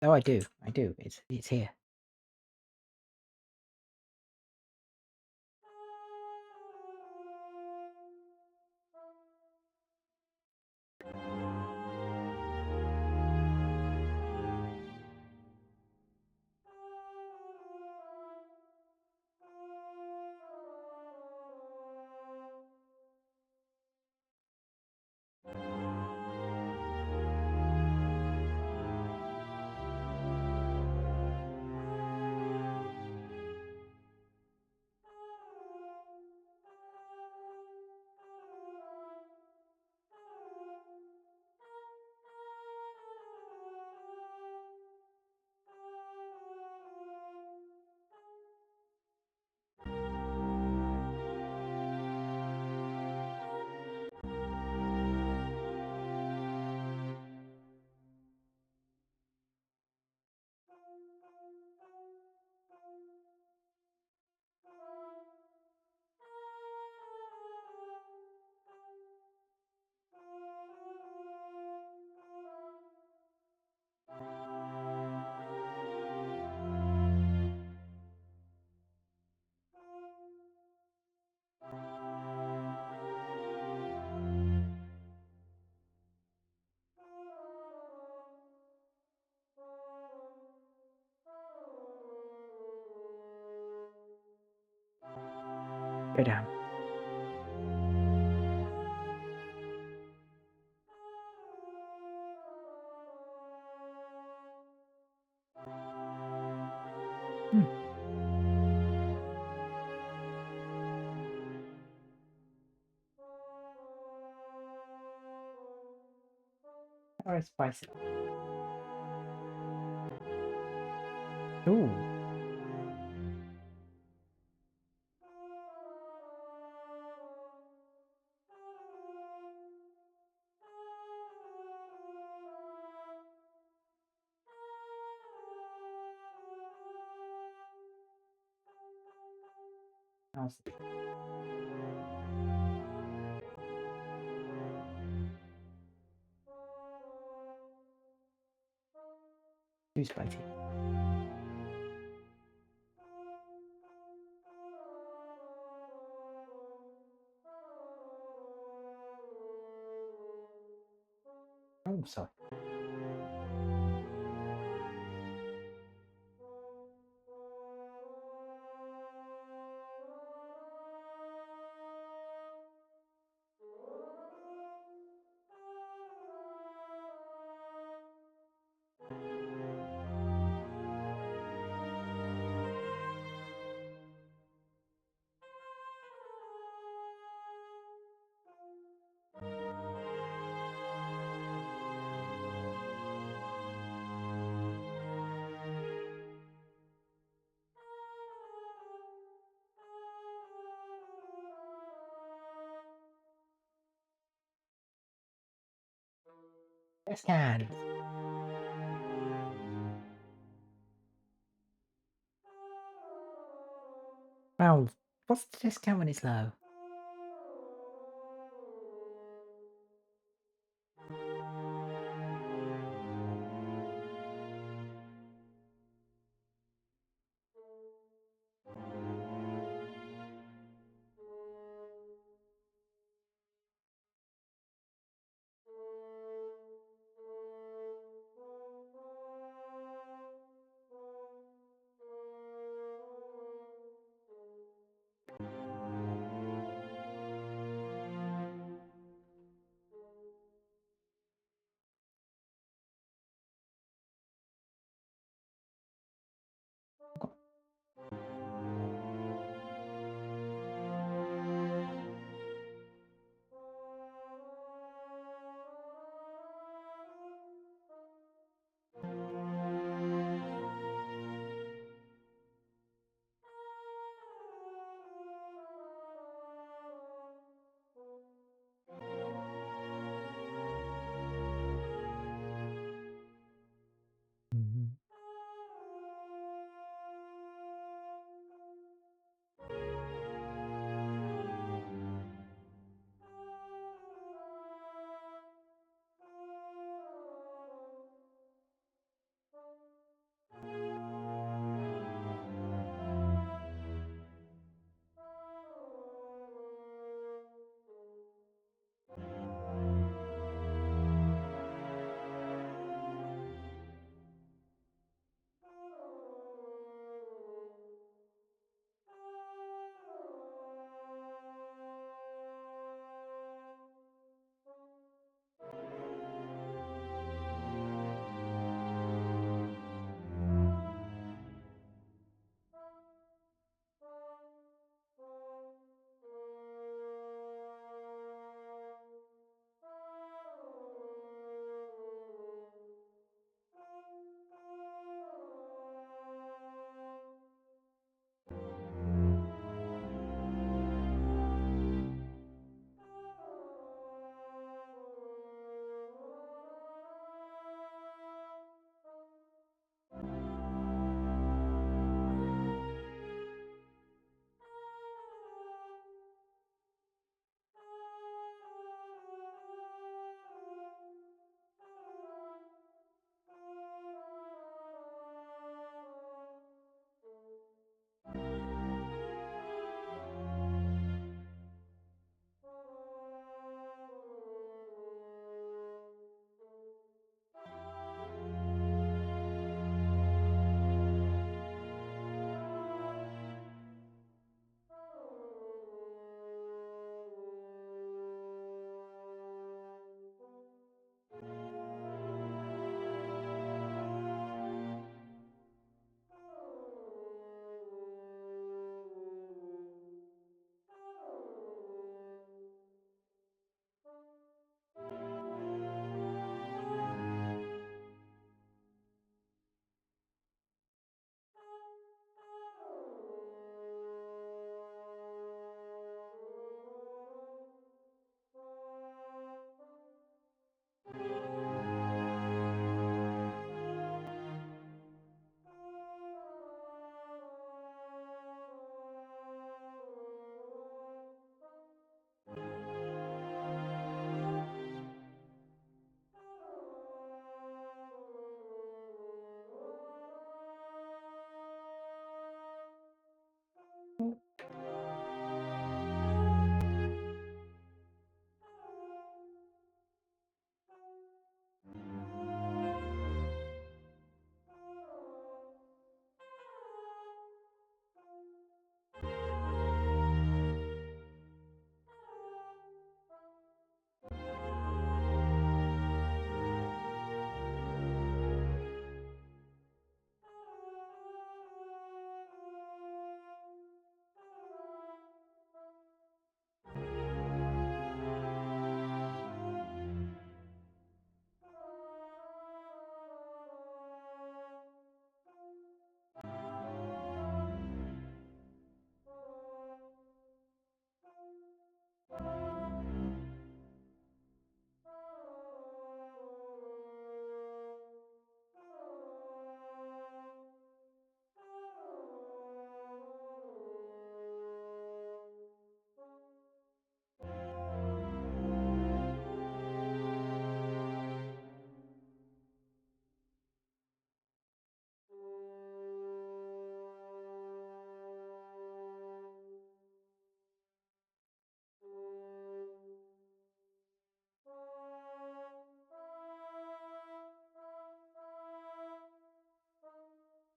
Oh, I do. I do. It's here. Go down. Hmm. Very spicy. Ooh. Nice. Too spicy. Oh, sorry. Yes, can. Well, what's the discount when it's low?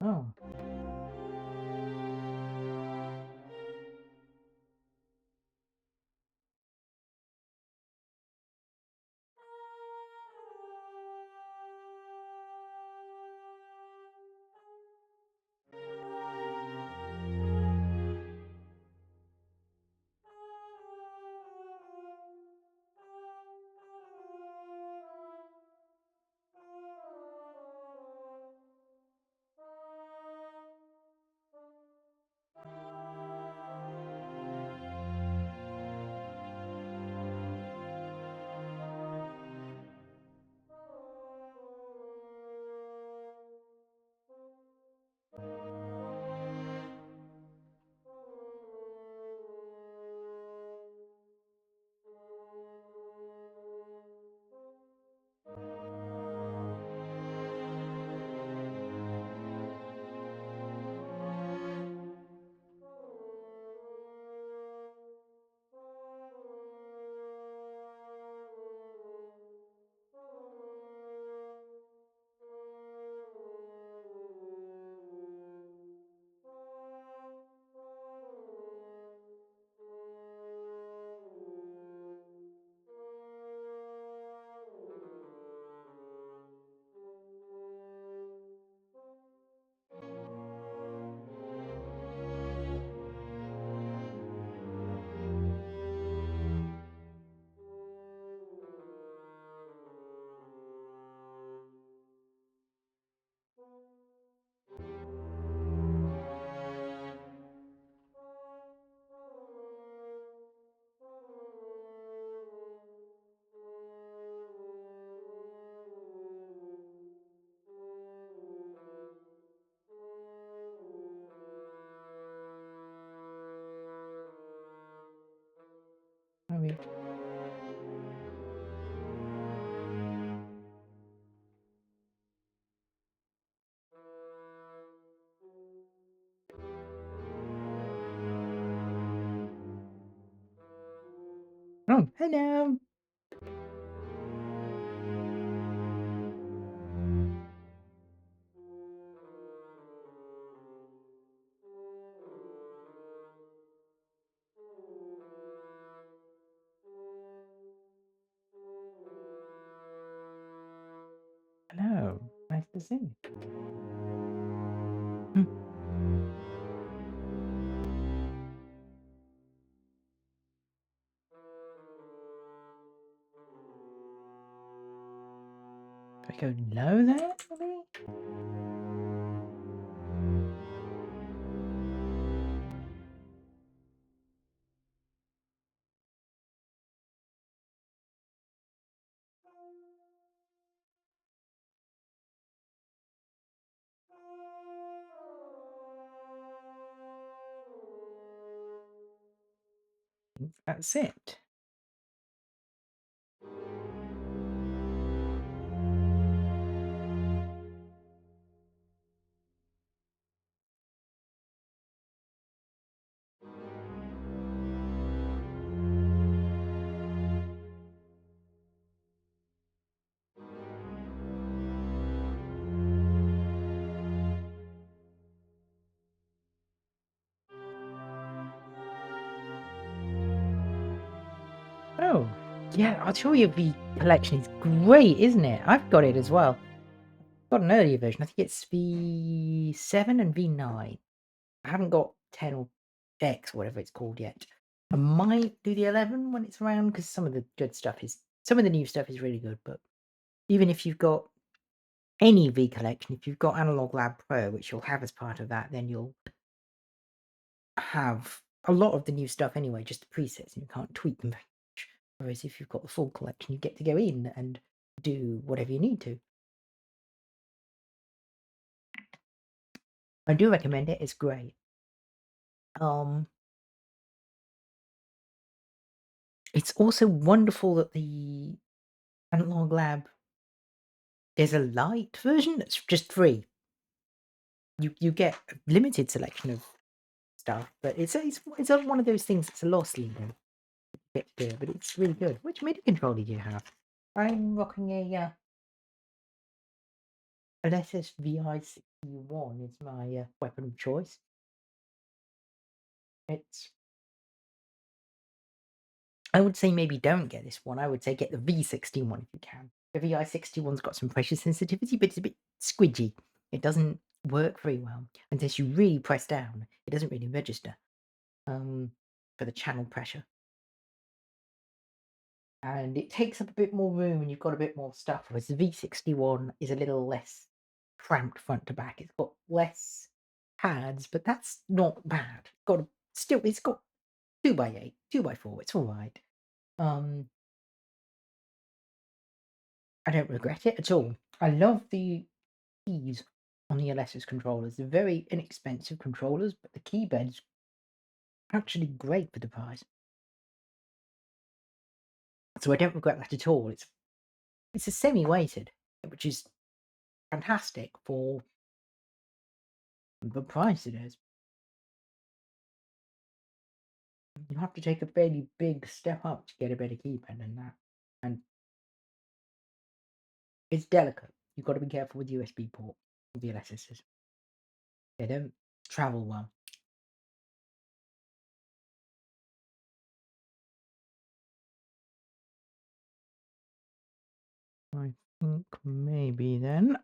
Oh. Maybe. Oh, hello. Hello. Nice to see you. Hmm. Do I go low there, maybe? That's it. Oh, yeah, Arturia V collection is great, isn't it? I've got it as well. Got an earlier version. I think it's V7 and V9. I haven't got 10 or X, whatever it's called yet. I might do the 11 when it's around because some of the new stuff is really good. But even if you've got any V collection, if you've got Analog Lab Pro, which you'll have as part of that, then you'll have a lot of the new stuff anyway, just the presets, and you can't tweak them very much. Whereas if you've got the full collection, you get to go in and do whatever you need to. I do recommend it. It's great. It's also wonderful that the Analog Lab, there's a light version that's just free. You get a limited selection of stuff, but it's one of those things that's a loss leader. But it's really good. Which MIDI controller do you have? I'm rocking a Alesis VI V61 is my weapon of choice. I would say maybe don't get this one. I would say get the V61 if you can. The VI61's got some pressure sensitivity, but it's a bit squidgy. It doesn't work very well unless you really press down. It doesn't really register for the channel pressure. And it takes up a bit more room and you've got a bit more stuff. Whereas the V61 is a little less cramped front to back. It's got less pads, but that's not bad. It's got 2x8, 2x4. It's all right. I don't regret it at all. I love the keys on the LS's controllers. They're very inexpensive controllers, but the keybed's actually great for the price. So I don't regret that at all. It's a semi-weighted, which is fantastic for the price it is. You have to take a fairly big step up to get a better keypad than that. And it's delicate. You've got to be careful with USB port with the LSSs. They don't travel well. I think maybe then.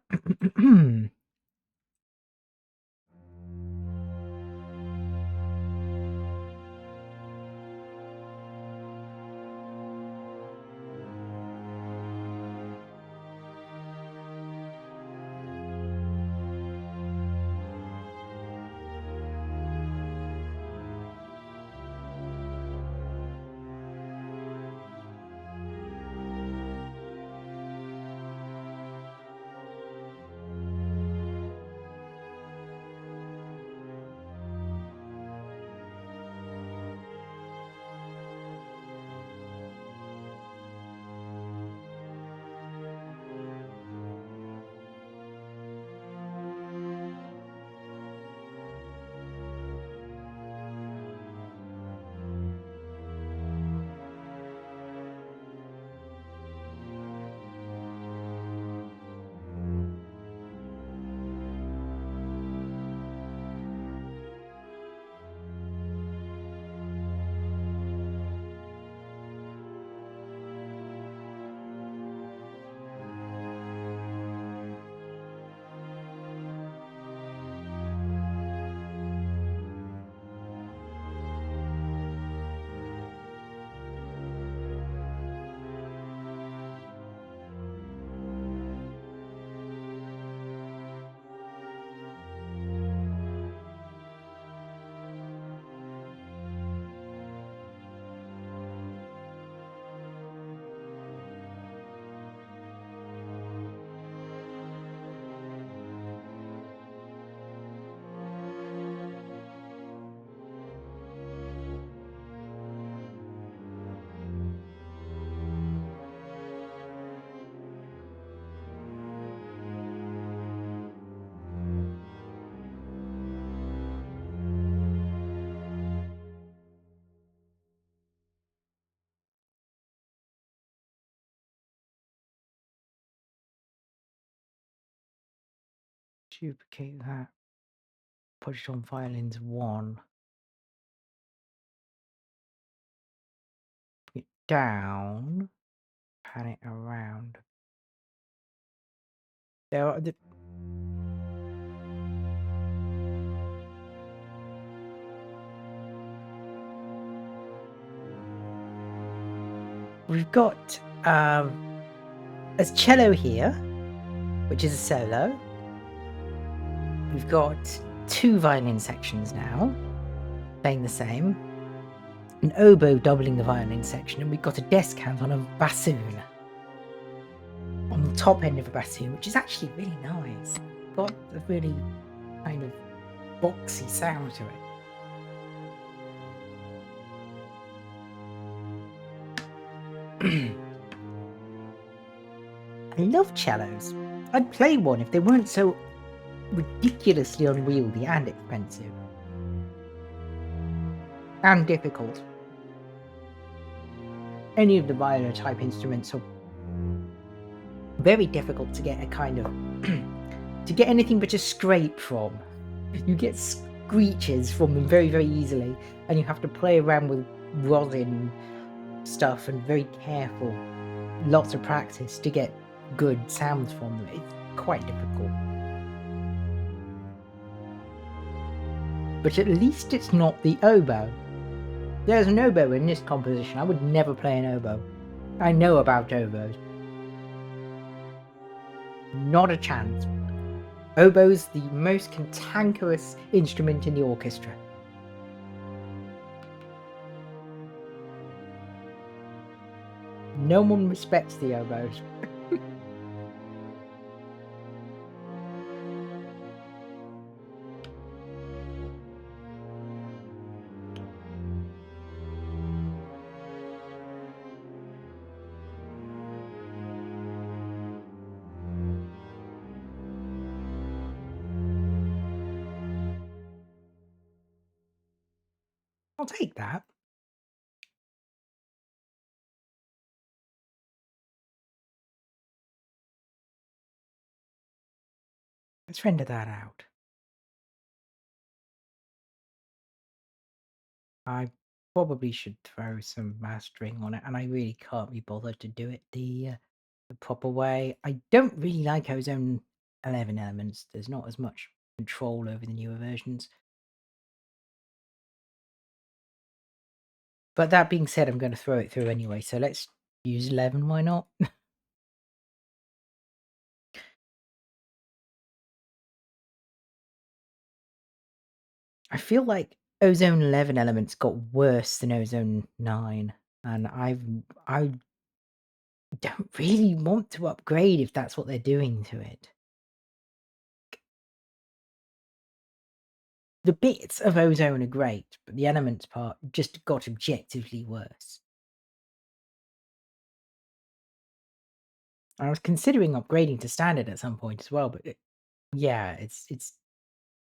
Duplicate that. Put it on violins 1. Put it down. Pan it around. There are we've got a cello here, which is a solo. We've got 2 violin sections now, playing the same. An oboe doubling the violin section, and we've got a descant on a bassoon. On the top end of a bassoon, which is actually really nice. Got a really kind of boxy sound to it. I love cellos. I'd play one if they weren't so ridiculously unwieldy and expensive. And difficult. Any of the viola type instruments are very difficult to get a kind of to get anything but a scrape from. You get screeches from them very, very easily, and you have to play around with rosin stuff and very careful. Lots of practice to get good sounds from them. It's quite difficult. But at least it's not the oboe. There's an oboe in this composition. I would never play an oboe. I know about oboes. Not a chance. Oboe's the most cantankerous instrument in the orchestra. No one respects the oboes. I'll take that. Let's render that out. I probably should throw some mastering on it, and I really can't be bothered to do it the proper way. I don't really like Ozone 11 elements. There's not as much control over the newer versions. But that being said, I'm going to throw it through anyway, so let's use 11, why not? I feel like Ozone 11 elements got worse than Ozone 9, and I don't really want to upgrade if that's what they're doing to it. The bits of Ozone are great, but the elements part just got objectively worse. I was considering upgrading to standard at some point as well, but yeah, it's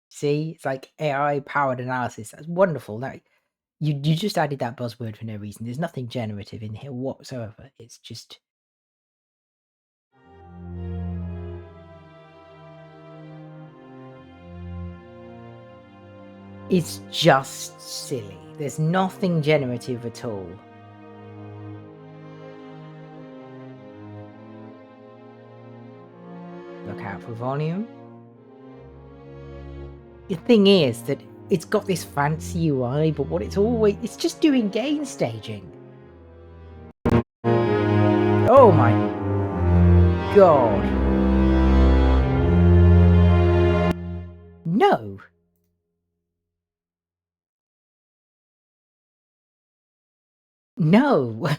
see, it's like AI powered analysis. That's wonderful. That you just added that buzzword for no reason. There's nothing generative in here whatsoever. It's just silly. There's nothing generative at all. Look out for volume. The thing is that it's got this fancy UI, but what it's just doing gain staging. Oh my god. No. No.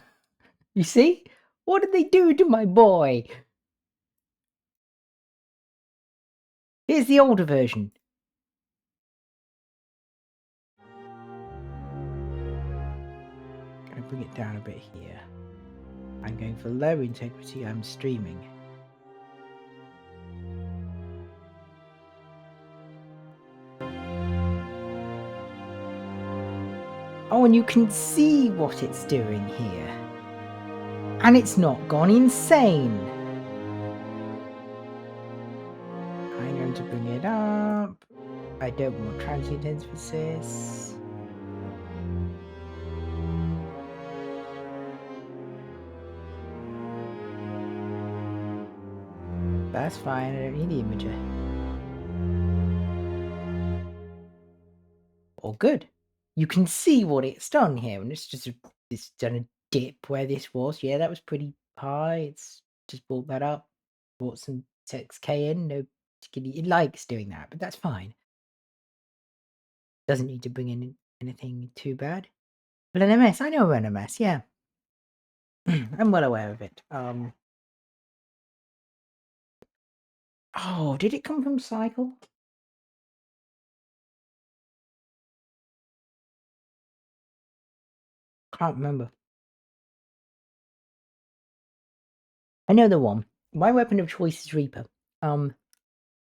You see? What did they do to my boy? Here's the older version. Gonna bring it down a bit here. I'm going for low integrity. I'm streaming. Oh, and you can see what it's doing here. And it's not gone insane. I'm going to bring it up. I don't want transient emphasis. That's fine, I don't need the imager. All good. You can see what it's done here, and it's done a dip where this was. Yeah, that was pretty high. It's just brought that up, brought some 6K in. No, it likes doing that, but that's fine. Doesn't need to bring in anything too bad. But an MS, I know an MS, yeah. I'm well aware of it. Oh, did it come from Cycle? Can't remember. I know the one. My weapon of choice is Reaper,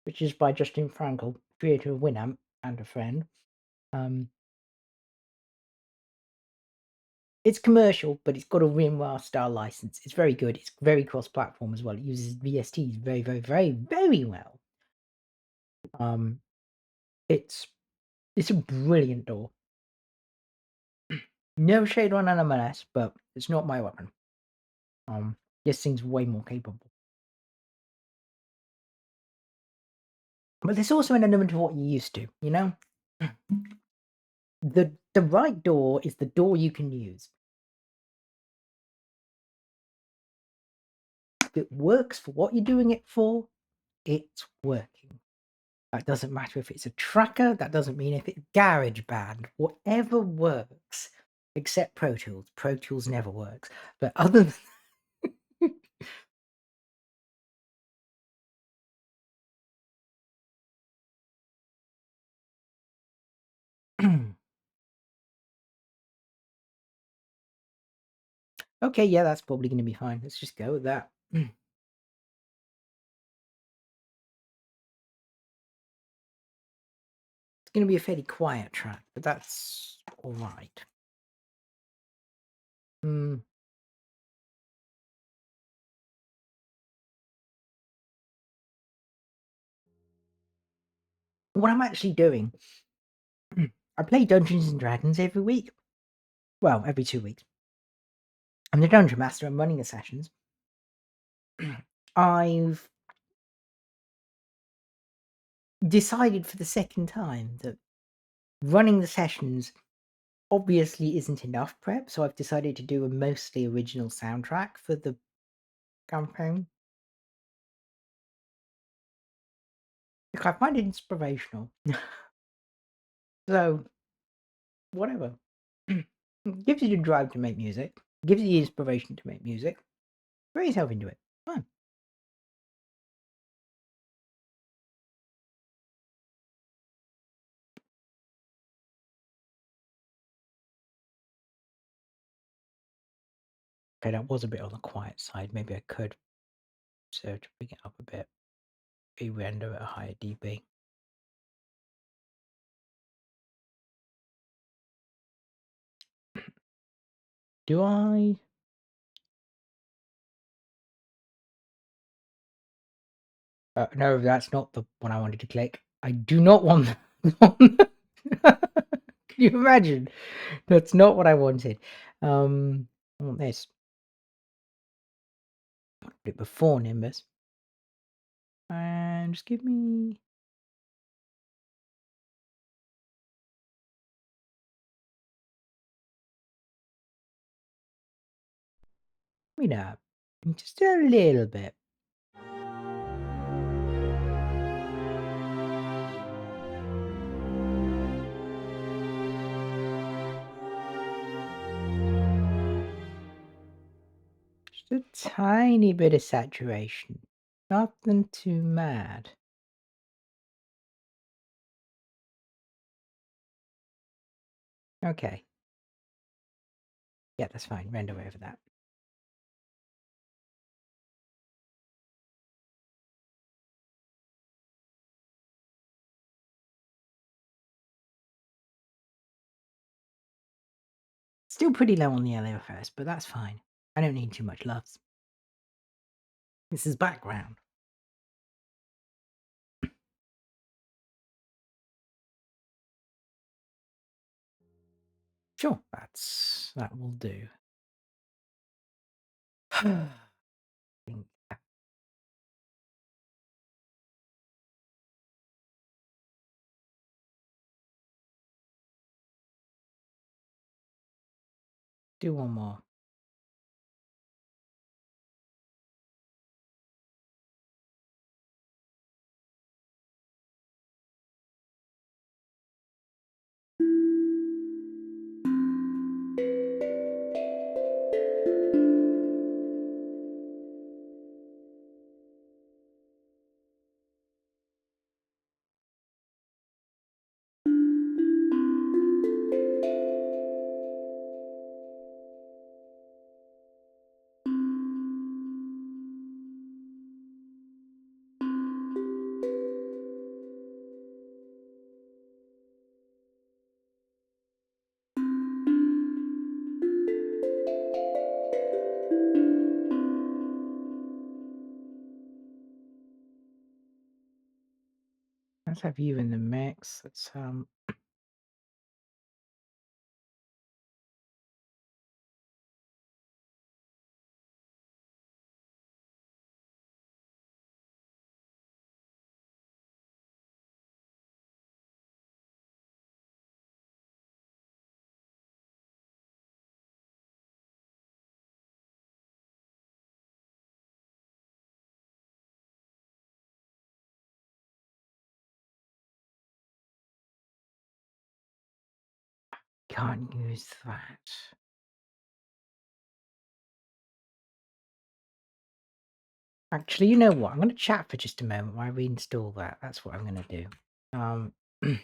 which is by Justin Frankel, creator of Winamp and a friend. It's commercial, but it's got a WinRAR style license. It's very good. It's very cross-platform as well. It uses VSTs very, very, very, very well. It's a brilliant door. No shade on NMLS, but it's not my weapon. This thing's way more capable. But there's also an element of what you're used to, you know? The right door is the door you can use. If it works for what you're doing it for, it's working. That doesn't matter if it's a tracker, that doesn't mean if it's GarageBand, whatever works, except Pro Tools. Pro Tools never works. But other than okay, yeah, that's probably going to be fine. Let's just go with that. It's going to be a fairly quiet track, but that's all right. What I'm actually doing, I play Dungeons and Dragons every week. Well, every 2 weeks. I'm the Dungeon Master. I'm running the sessions. I've decided for the second time that running the sessions obviously isn't enough prep, so I've decided to do a mostly original soundtrack for the campaign. Like, I find it inspirational. So, whatever. Gives you the drive to make music, gives you the inspiration to make music. Throw yourself into it. Fun. Okay, that was a bit on the quiet side. Maybe I could to bring it up a bit. Re-render at a higher dB. Do I? No, that's not the one I wanted to click. I do not want that. Can you imagine? That's not what I wanted. I want this. Put it before Nimbus. And just give me... Give me that. Just a little bit. Just a tiny bit of saturation. Nothing too mad. Okay. Yeah, that's fine. Render over that. Still pretty low on the LFS, but that's fine. I don't need too much loves. This is background. Sure, that will do. Do one more. Let's have you in the mix. Let's can't use that. Actually, you know what? I'm going to chat for just a moment while I reinstall that. That's what I'm going to do.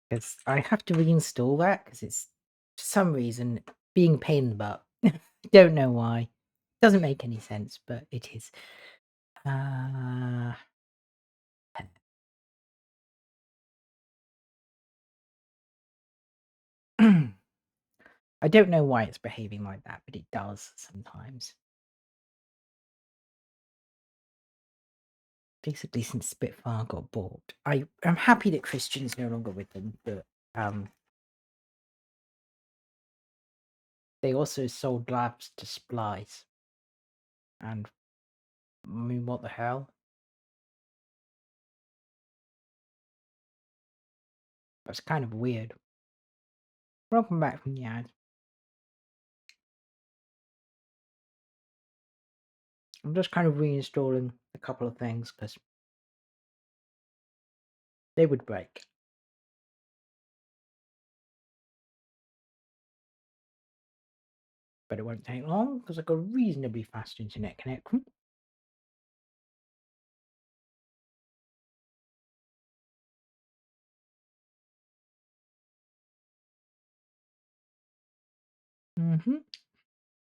Because I have to reinstall that because it's for some reason being a pain in the butt. Don't know why. Doesn't make any sense, but it is. I don't know why it's behaving like that, but it does sometimes. Basically, since Spitfire got bought, I'm happy that Christian's no longer with them, but they also sold labs to Splice. And I mean, what the hell? That's kind of weird. Welcome back from the ad. I'm just kind of reinstalling a couple of things because they would break. But it won't take long because I've got a reasonably fast internet connection.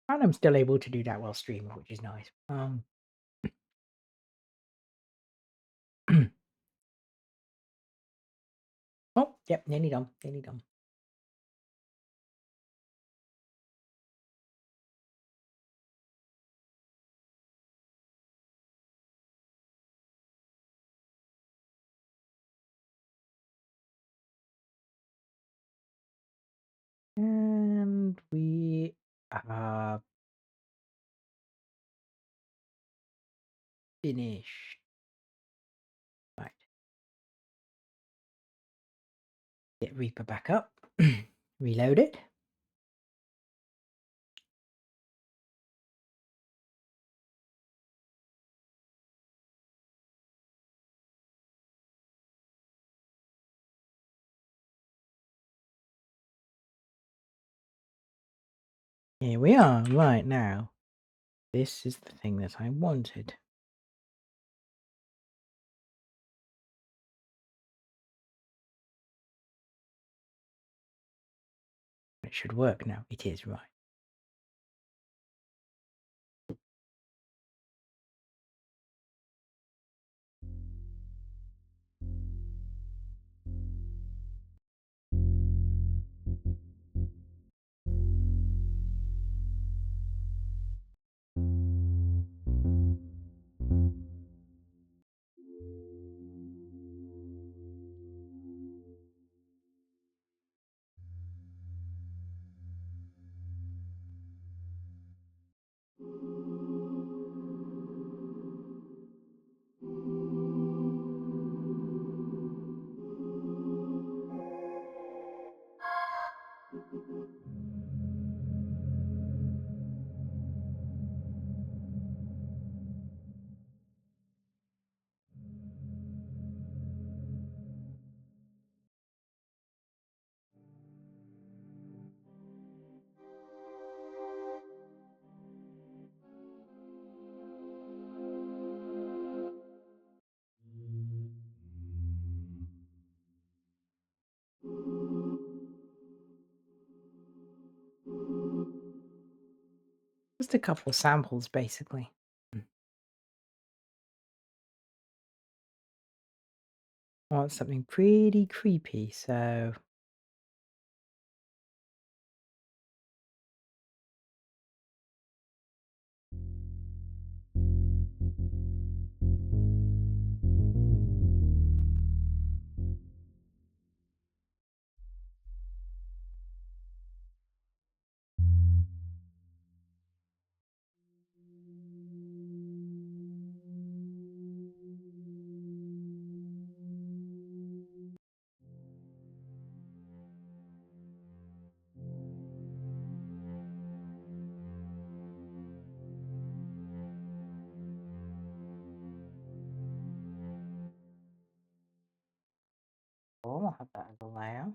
And I'm still able to do that while streaming, which is nice. Oh, yep, nearly done. Nearly done. And we are finished. Right. Get Reaper back up. Reload it. Here we are, right now. This is the thing that I wanted. It should work now. It is, right. Just a couple of samples, basically. I want something pretty creepy, so have that as a layer.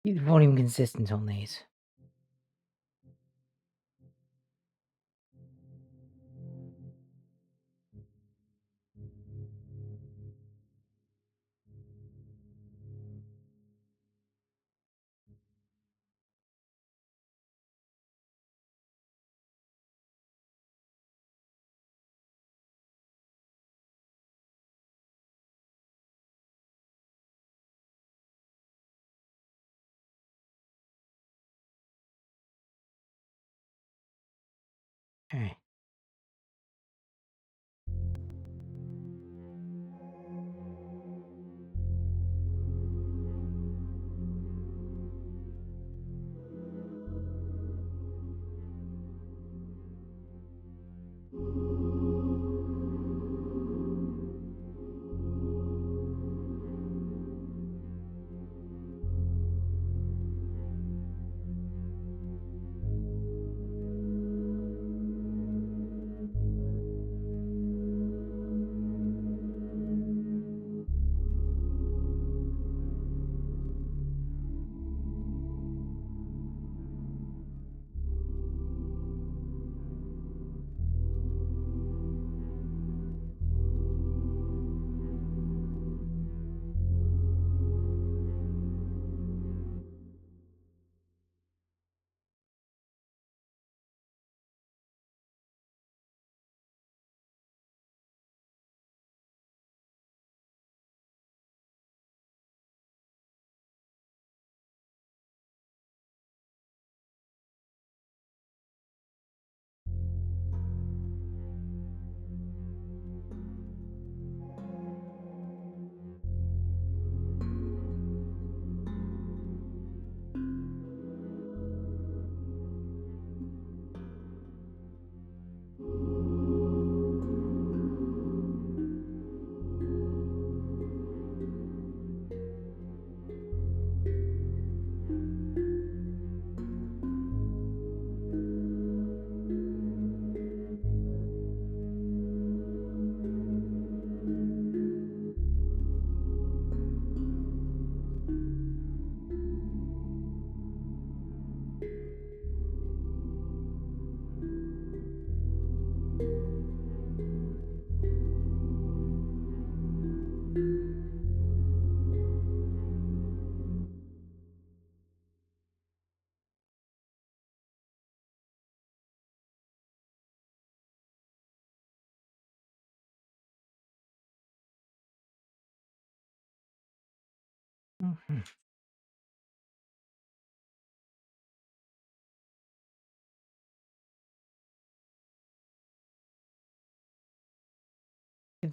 Keep the volume consistent on these. Okay.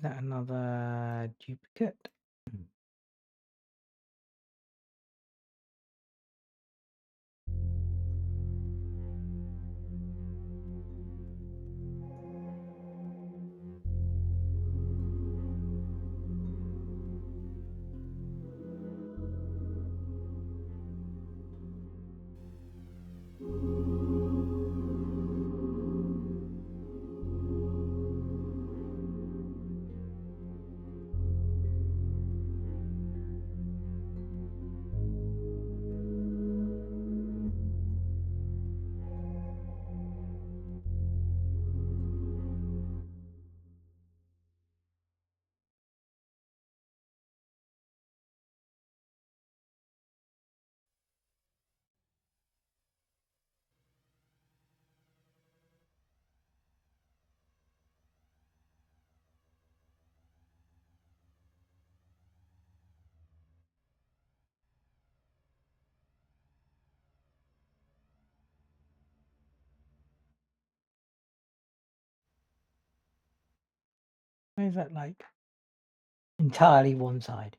that another duplicate? Why is that like entirely one side?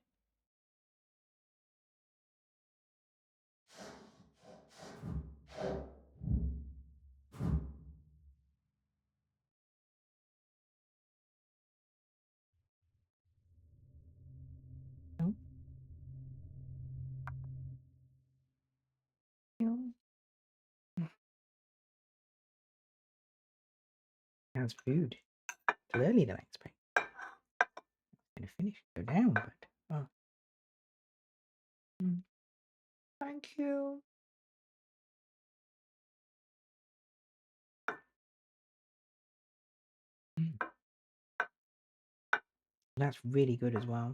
No. No. That's food. Clearly the next page. Gonna finish. Go down, but oh. Thank you. That's really good as well.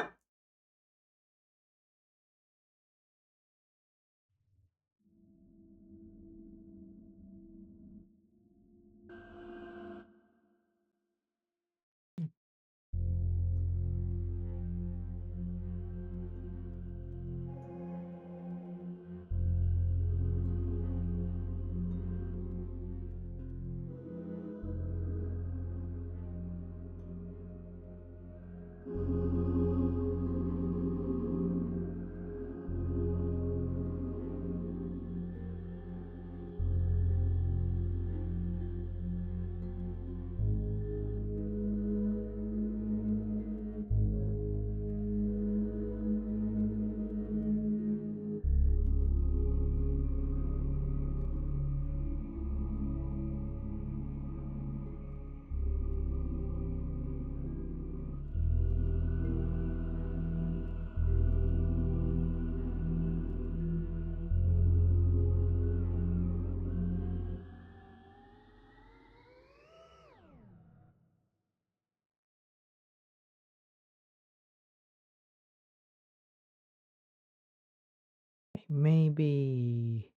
Maybe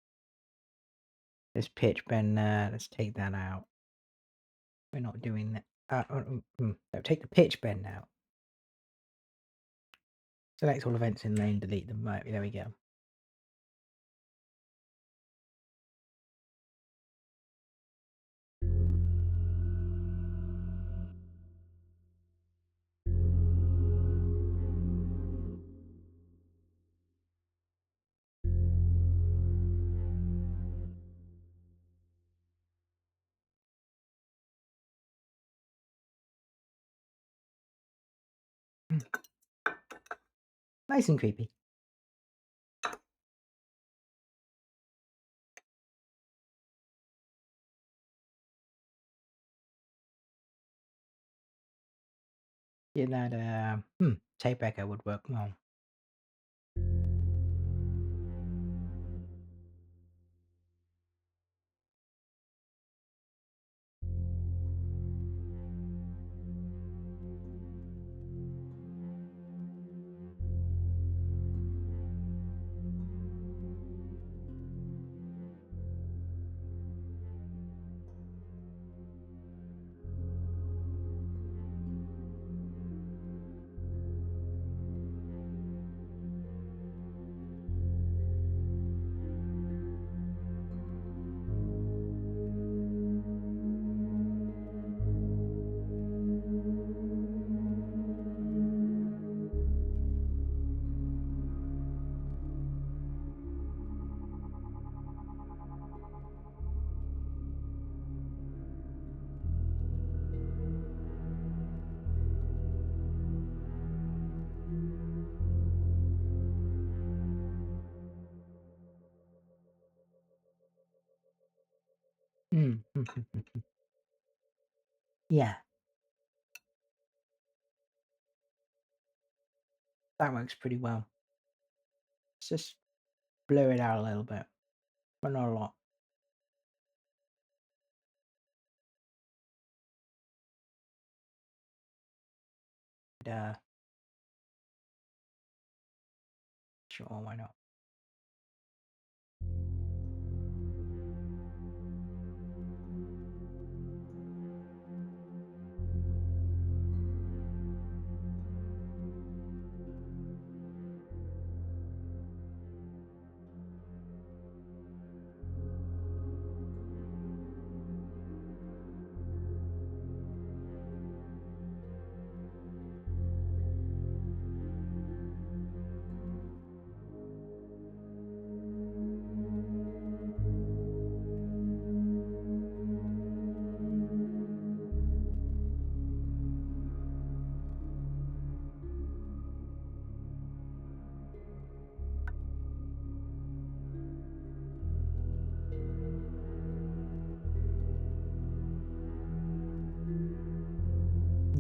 this pitch bend there. Let's take that out. We're not doing that. No, take the pitch bend out. Select all events in lane, delete them. Right, there we go. Nice and creepy. Yeah, that tape echo would work well. Yeah, that works pretty well. Let's just blur it out a little bit, but not a lot. Uh, sure, why not?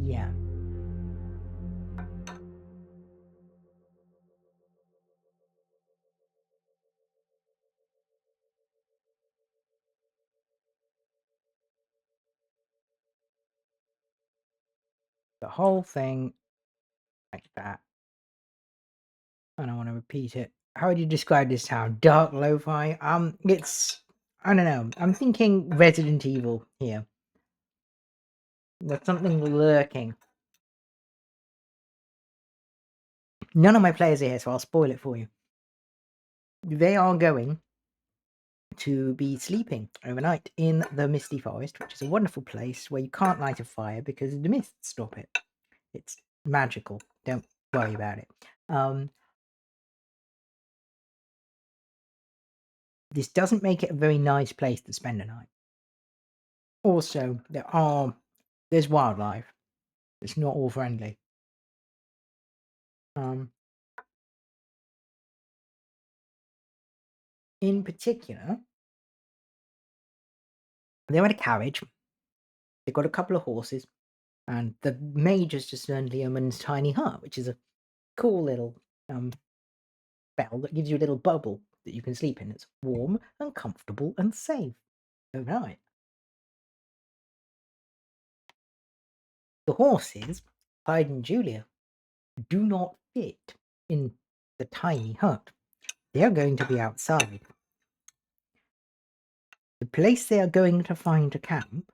Yeah. The whole thing like that. I don't want to repeat it. How would you describe this town? Dark lo-fi? It's I don't know. I'm thinking Resident Evil here. There's something lurking. None of my players are here, so I'll spoil it for you. They are going to be sleeping overnight in the Misty Forest, which is a wonderful place where you can't light a fire because the mists stop it. It's magical. Don't worry about it. This doesn't make it a very nice place to spend a night. Also, there's wildlife. It's not all friendly. In particular, they had a carriage. They got a couple of horses, and the major's just learned Leoman's tiny hut, which is a cool little bell that gives you a little bubble that you can sleep in. It's warm and comfortable and safe overnight. The horses, Clyde and Julia, do not fit in the tiny hut. They are going to be outside. The place they are going to find a camp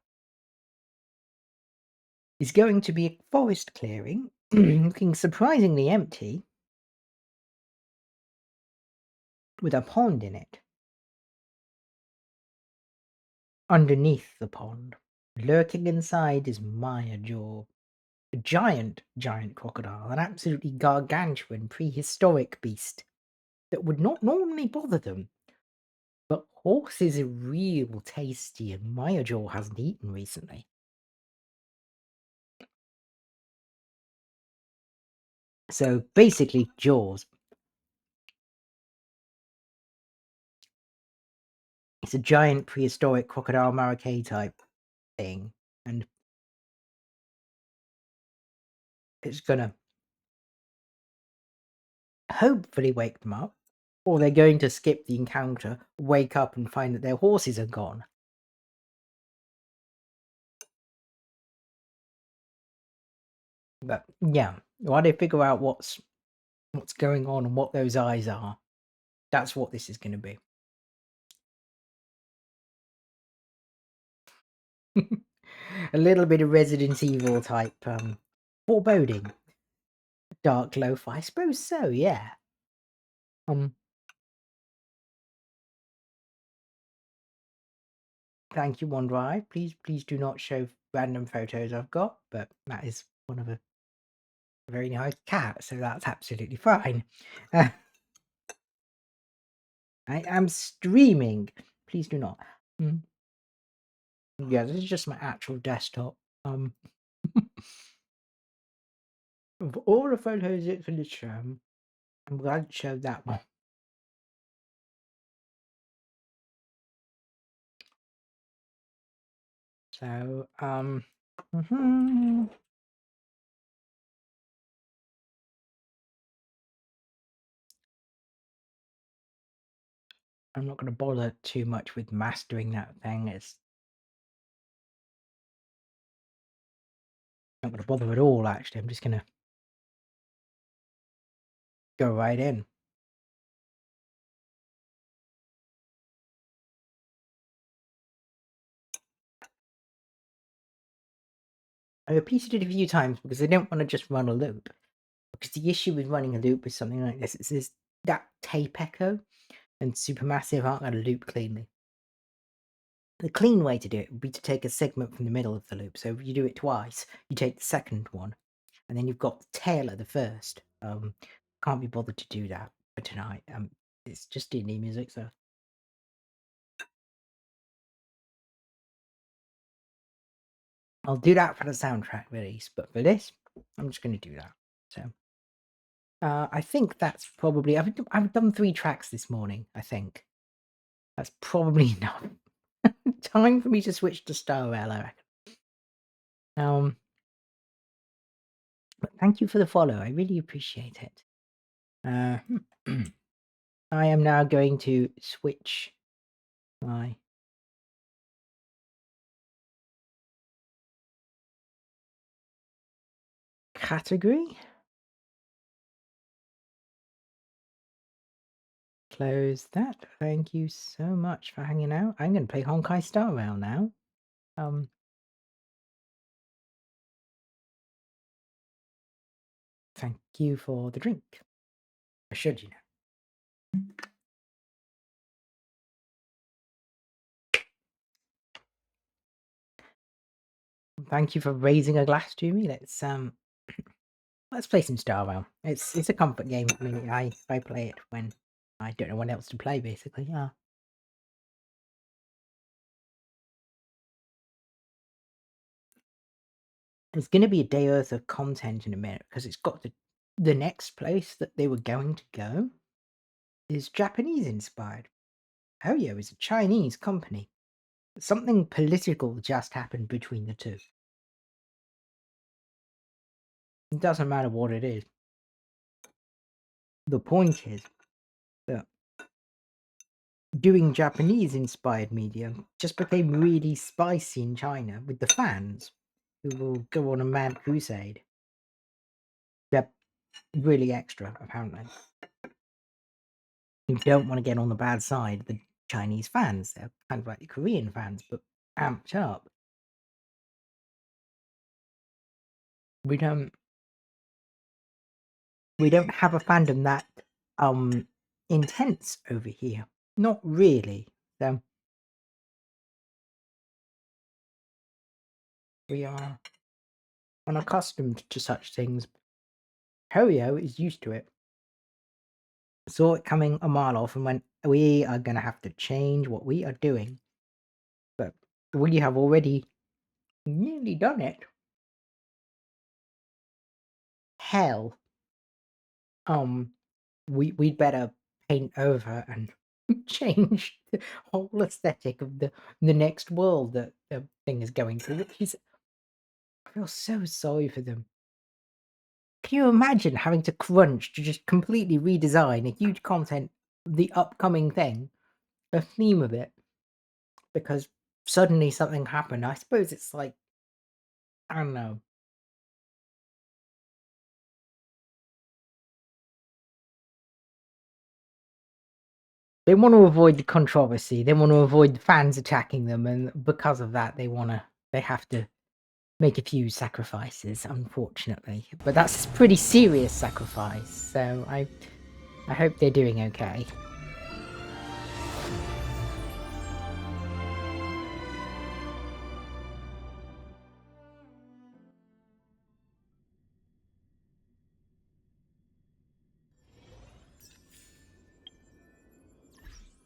is going to be a forest clearing, looking surprisingly empty, with a pond in it. Underneath the pond, lurking inside, is Maya Jaw, a giant crocodile, an absolutely gargantuan prehistoric beast that would not normally bother them. But horses are real tasty, and Maya Jaw hasn't eaten recently. So basically, Jaws. It's a giant prehistoric crocodile maracay type thing, and it's gonna hopefully wake them up, or they're going to skip the encounter, wake up and find that their horses are gone. But yeah, while they figure out what's going on and what those eyes are, that's what this is going to be. A little bit of Resident Evil type foreboding, dark lo-fi. I suppose so. Yeah. Thank you, OneDrive. Please do not show random photos I've got, but that is one of a very nice cat, so that's absolutely fine. I am streaming. Please do not. Yeah, this is just my actual desktop. Of all the photos it could show, I'm glad it showed that one. So, mhm. I'm not going to bother too much with mastering that thing. It's not going to bother at all, actually. I'm just going to go right in. I repeated it a few times because I don't want to just run a loop. Because the issue with running a loop with something like this is that tape echo and Supermassive aren't going to loop cleanly. The clean way to do it would be to take a segment from the middle of the loop. So if you do it twice, you take the second one, and then you've got the tail of the first. Can't be bothered to do that for tonight. It's just indie music, so I'll do that for the soundtrack release. But for this, I'm just going to do that. So I think that's probably I've done 3 tracks this morning. I think that's probably enough. Time for me to switch to Star Rail, I reckon. But thank you for the follow. I really appreciate it. I am now going to switch my category. Close that. Thank you so much for hanging out. I'm going to play Honkai Star Rail now. Thank you for the drink. Or should you know? Thank you for raising a glass to me. Let's play some Star Rail. It's a comfort game for me. I play it when I don't know what else to play, basically. Yeah. There's going to be a day worth of content in a minute because it's got the next place that they were going to go is Japanese inspired. Hoyo is a Chinese company. Something political just happened between the two. It doesn't matter what it is. The point is that doing Japanese inspired media just became really spicy in China with the fans who will go on a mad crusade. They're really extra, apparently. You don't want to get on the bad side of the Chinese fans. They're kind of like the Korean fans, but amped up. We don't have a fandom that intense over here. Not really. So we are unaccustomed to such things. Hoyo is used to it. Saw it coming a mile off and went, we are going to have to change what we are doing. But we have already nearly done it. Hell. We'd better paint over and change the whole aesthetic of the next world that the thing is going through, which is, I feel so sorry for them. Can you imagine having to crunch to just completely redesign a huge content, the upcoming thing, the theme of it, because suddenly something happened? I suppose it's like, I don't know. They want to avoid the controversy. They want to avoid the fans attacking them, and because of that, they have to make a few sacrifices, unfortunately. But that's a pretty serious sacrifice, so I hope they're doing okay.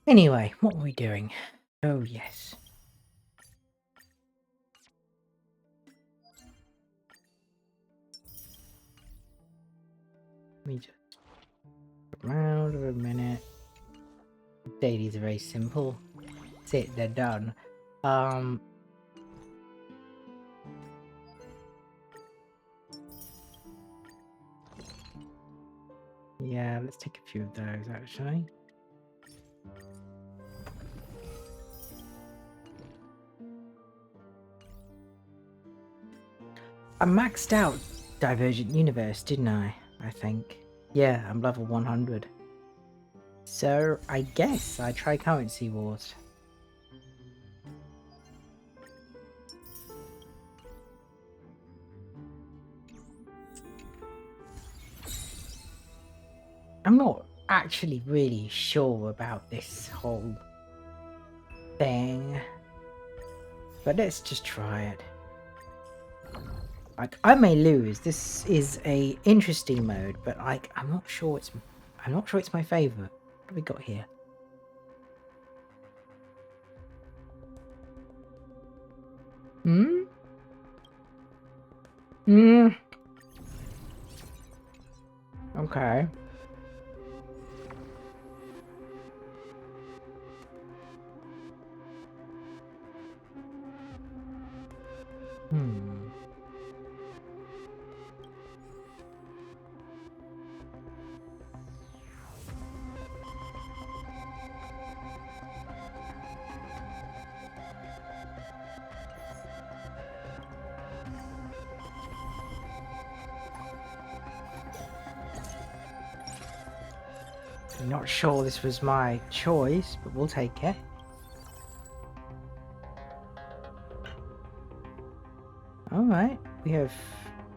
Anyway, what were we doing? Oh, yes. Let me just around for a minute. Dailies are very simple. That's it, they're done. Yeah, let's take a few of those actually. I maxed out Divergent Universe, didn't I? I think. Yeah, I'm level 100. So I guess I try Currency Wars. I'm not actually really sure about this whole thing, but let's just try it. Like, I may lose. This is a interesting mode, but like, I'm not sure it's my favorite. What have we got here? Hmm. Hmm. Okay. Hmm. I'm not sure this was my choice, but we'll take it. Alright, we have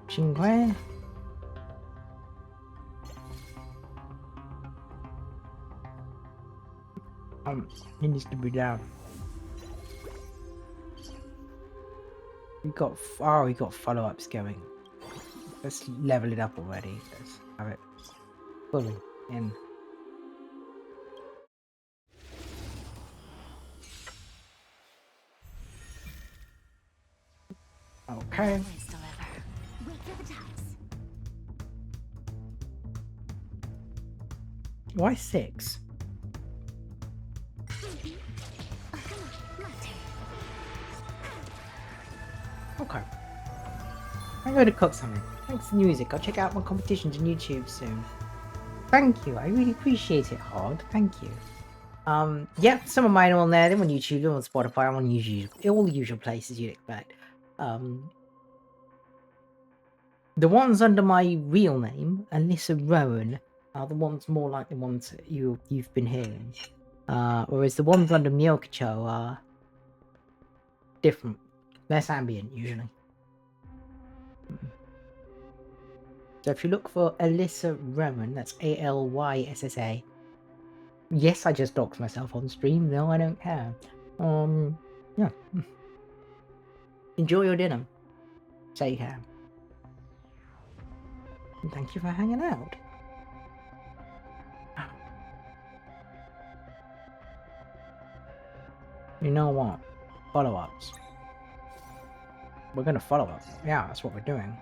Xingque. He needs to be down. We got follow-ups going. Let's level it up already. Let's have it fully in. Okay. Why 6? Okay. I'm going to cook something. Thanks to the music. I'll check out my competitions on YouTube soon. Thank you. I really appreciate it, Hard. Thank you. Yeah, some of mine are on there. They're on YouTube, they're on Spotify, I'm on YouTube, all the usual places you'd expect. The ones under my real name, Alyssa Rowan, are the ones more like the ones that you've been hearing. Whereas the ones under Myokacho are different. Less ambient, usually. So if you look for Alyssa Rowan, that's Alyssa. Yes, I just doxed myself on stream, no, I don't care. Yeah. Enjoy your dinner. Say you can. And thank you for hanging out. You know what? Follow-ups. We're gonna follow up. Yeah, that's what we're doing.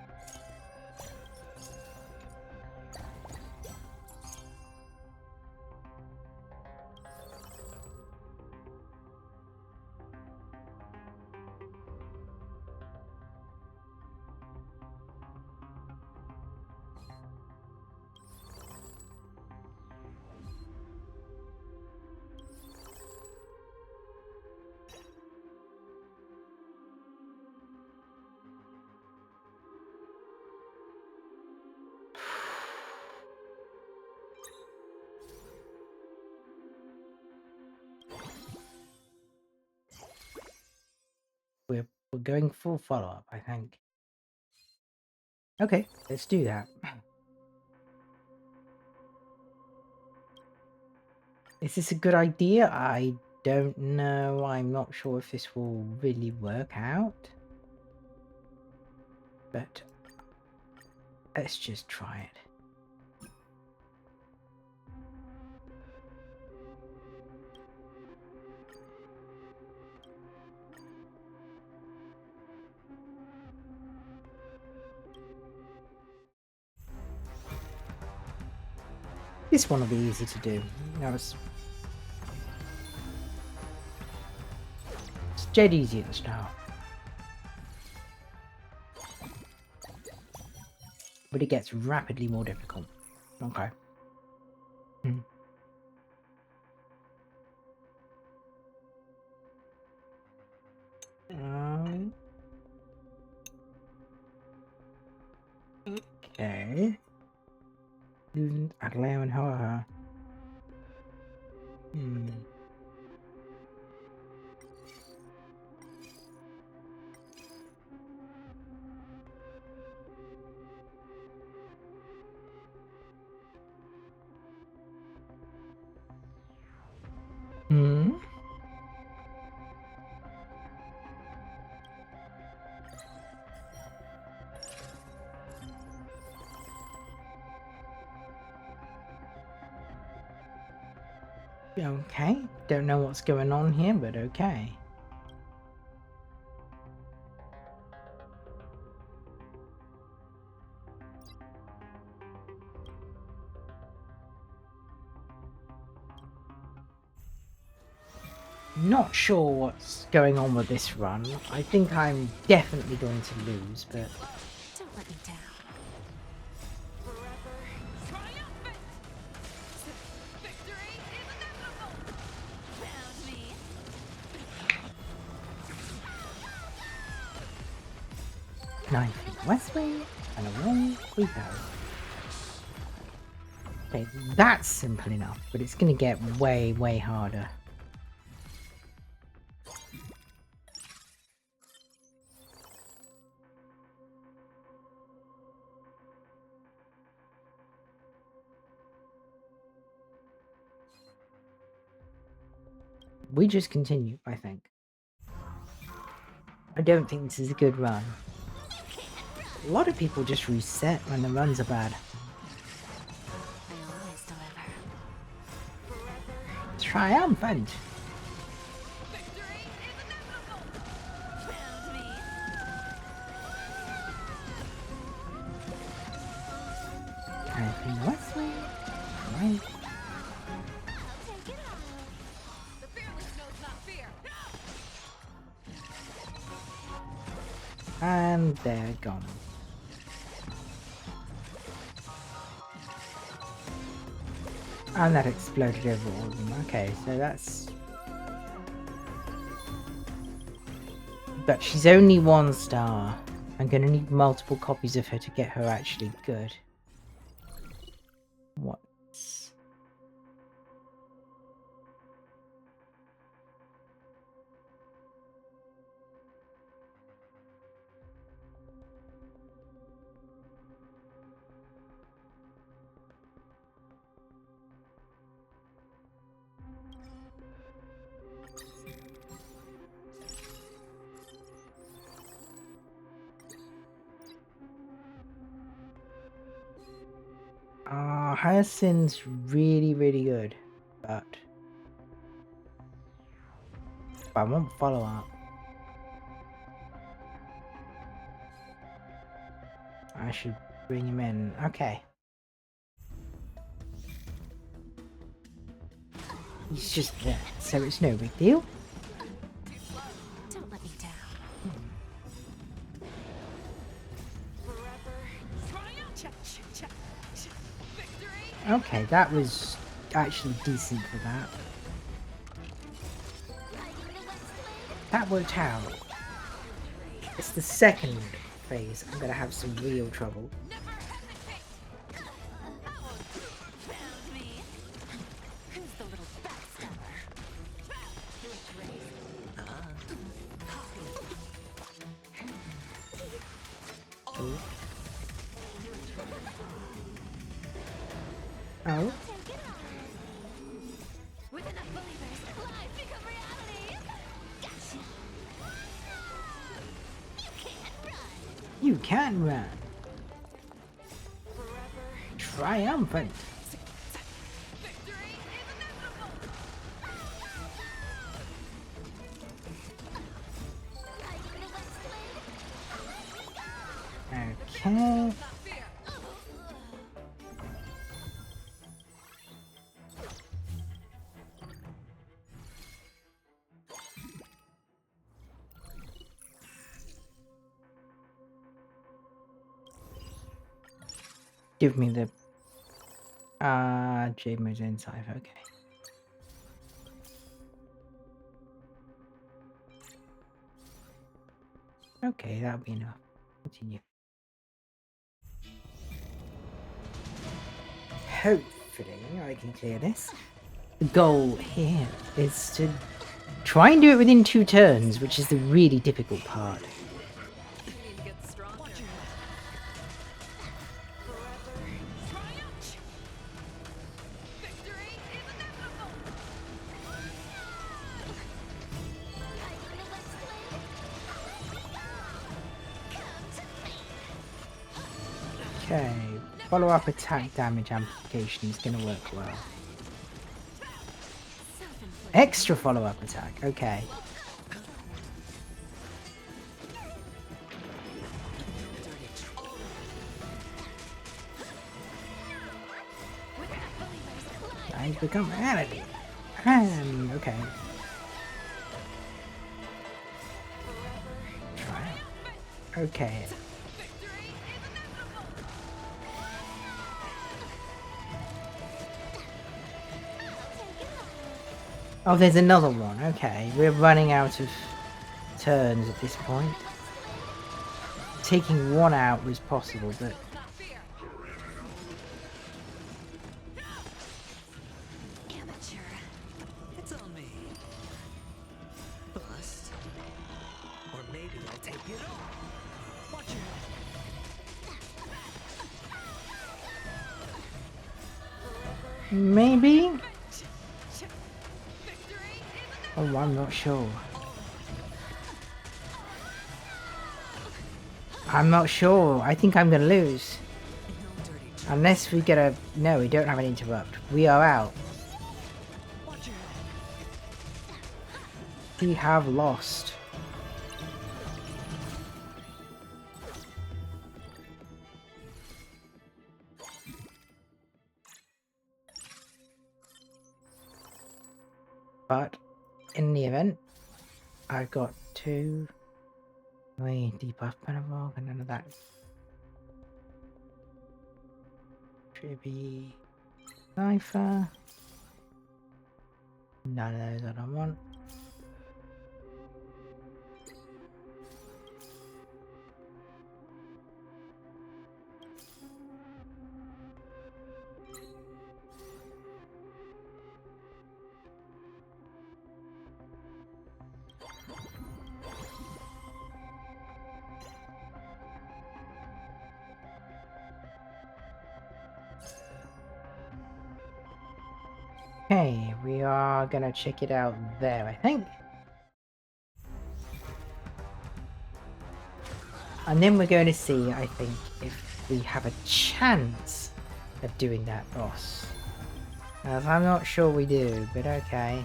We're going full follow-up, I think. Okay, let's do that. Is this a good idea? I don't know. I'm not sure if this will really work out. But let's just try it. This one will be easy to do. It's dead easy at the start. But it gets rapidly more difficult. Okay. Hmm. Um, okay. Agleo and Haha. Hmm. Hmm. Okay. Don't know what's going on here, but okay. Not sure what's going on with this run. I think I'm definitely going to lose, but Don't let me down. Forever triumphant! Victory is inevitable! Found me! knife west wing and away we go. Okay, that's simple enough, but it's gonna get way, way harder. We just continue, I think. I don't think this is a good run. A lot of people just reset when the runs are bad. I always deliver. Triumphant! Victory is inevitable! Found me! Anything west wing? Right. I'll take it all! The fearless knows not fear! And they're gone. And that exploded over all of them. Okay, so that's... But she's only 1 star. I'm gonna need multiple copies of her to get her actually good. What? Hyacinth's really, really good, but I won't follow up. I should bring him in. Okay. He's just there, so it's no big deal. Too slow. Don't let me down. Forever triumph! Victory! Okay, that was actually decent for that. That worked out. It's the second phase. I'm gonna have some real trouble. Never hesitate! Found me! Who's the little backstabber? Ooh. Oh. Take it on! With enough believers, lies become reality! Gotcha! You can't run! You can run. Forever Triumphant. victory is inevitable! Okay. Not fear! Give me the... Jade moves inside, okay. Okay, that'll be enough. Continue. Hopefully I can clear this. The goal here is to try and do it within 2 turns, which is the really difficult part. You need to get stronger. Victory is inevitable. Okay, follow-up attack damage amplification is going to work well. Extra follow-up attack, okay. I've become reality. Okay. Try it. Okay. Oh, there's another one. Okay, we're running out of turns at this point. Taking one out was possible, but... Amateur. It's on me. Bust. Or maybe I'll take it off. Watch your head. Maybe? Oh, I'm not sure. I'm not sure. I think I'm gonna lose. Unless we get a... No, we don't have an interrupt. We are out. We have lost. But in the event, I've got 2 debuff penalog and none of that. Tribby Cipher. None of those I don't want. Okay, we are gonna check it out there, I think. And then we're going to see, I think, if we have a chance of doing that boss. As I'm not sure we do, but okay.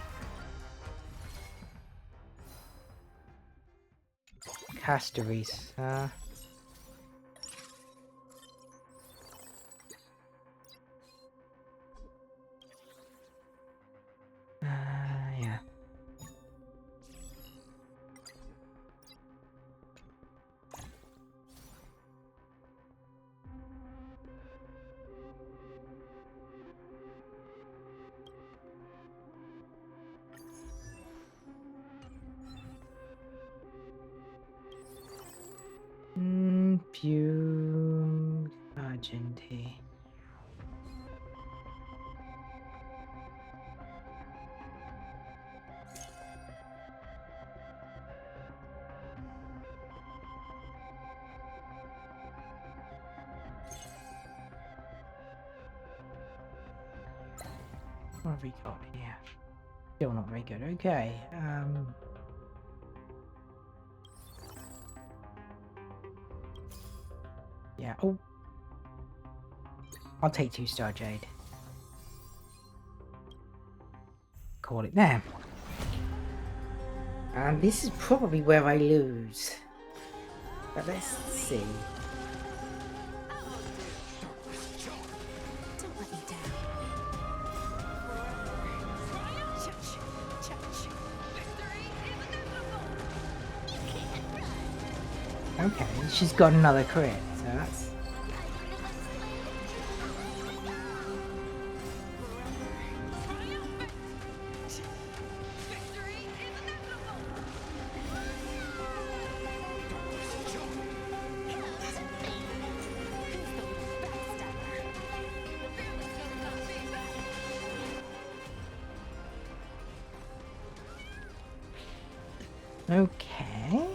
Casteries, yeah. Fume Argenty. What have we got here? Still not very good. Okay. Yeah. Oh. I'll take 2-star Jade. Call it there. And this is probably where I lose. But let's see. Don't let me down. Okay, she's got another crit, so that's... Okay.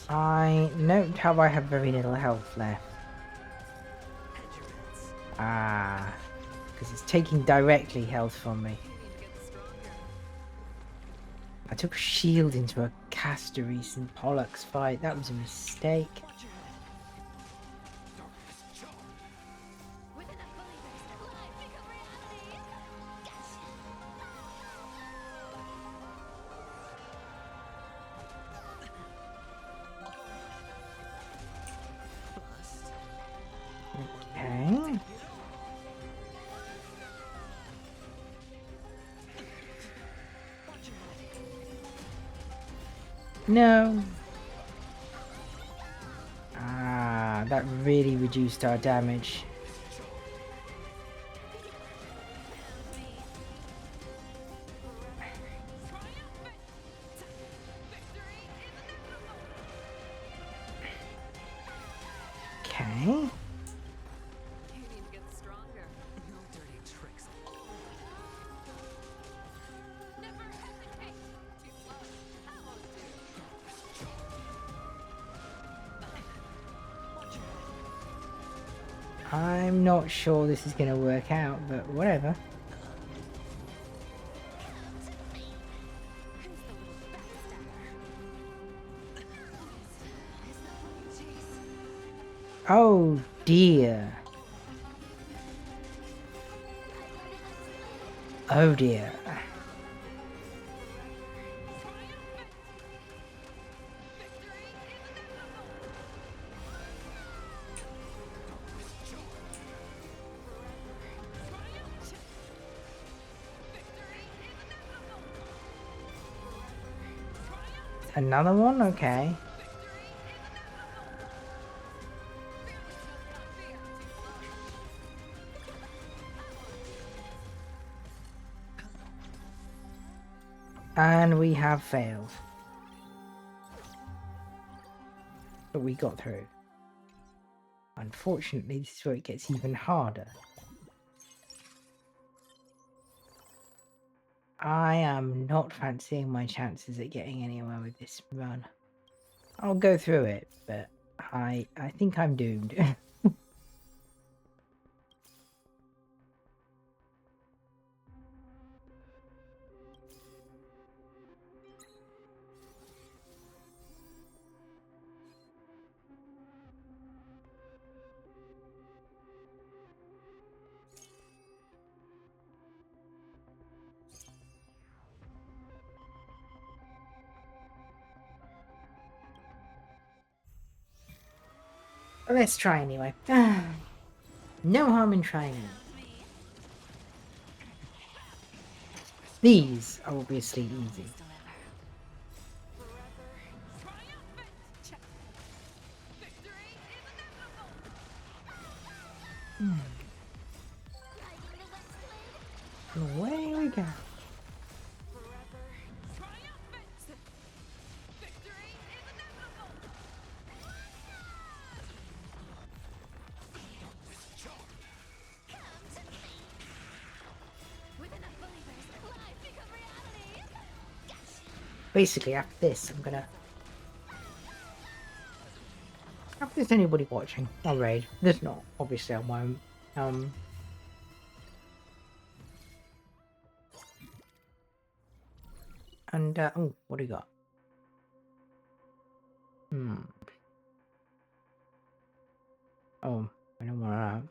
I note how I have very little health left. Hedge your bets. Ah, because it's taking directly health from me. You need to get stronger. I took a shield into a caster recent Pollux fight. That was a mistake. Watch your head. Darkness charm. With enough believers, life become reality. Gotcha. Bust. Okay. Watch your head. No. Ah, that really reduced our damage. Okay. You need to get stronger. No dirty tricks. Never hesitate. Too slow. I won't do. Watch your head. I'm not sure this is going to work out, but whatever. Who's the little backstabber? Is that what you chase? Oh dear. Oh dear. Another one? Okay. And we have failed. But we got through. Unfortunately, this is where it gets even harder. I am not fancying my chances at getting anywhere with this run. I'll go through it, but I think I'm doomed. Let's try anyway. No harm in trying. These are obviously easy. Away we go. With enough believers, life become reality. Basically, after this, I'm gonna. If there's anybody watching, I'll raid. There's not, obviously, I won't. And oh, what do you got? Oh, I don't want to.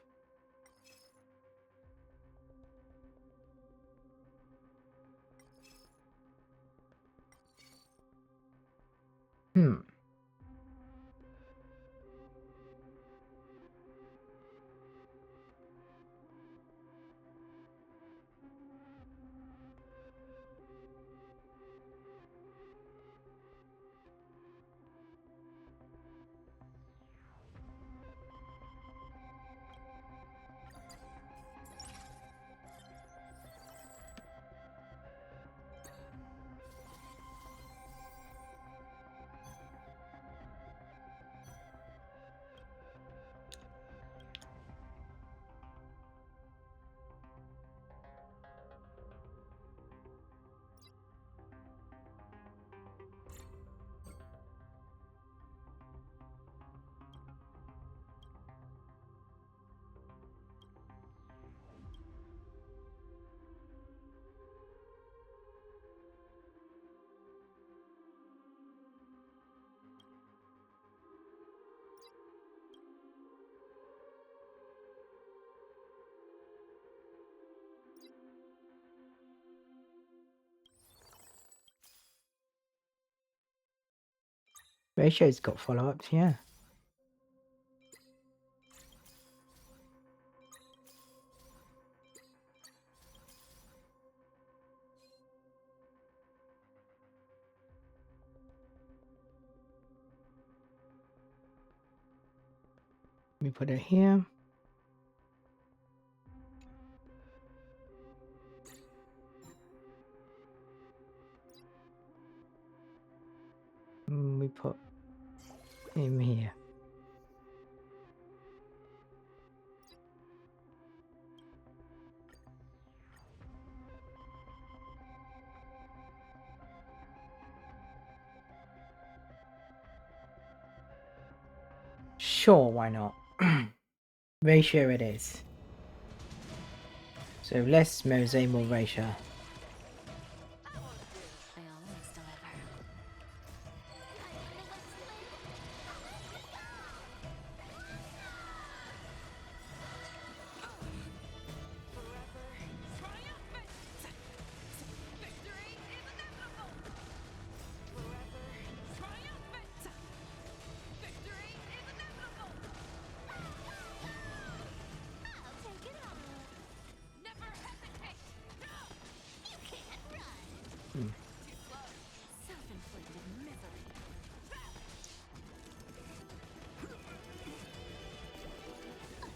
Ratio's got follow-ups, yeah. Let me put it here. We put him here. Sure, why not? Ratio it is. So less Mose, more ratio. I always deliver. I'll take it all. Never hesitate. No, you can't run. Too close. Self-inflicted misery.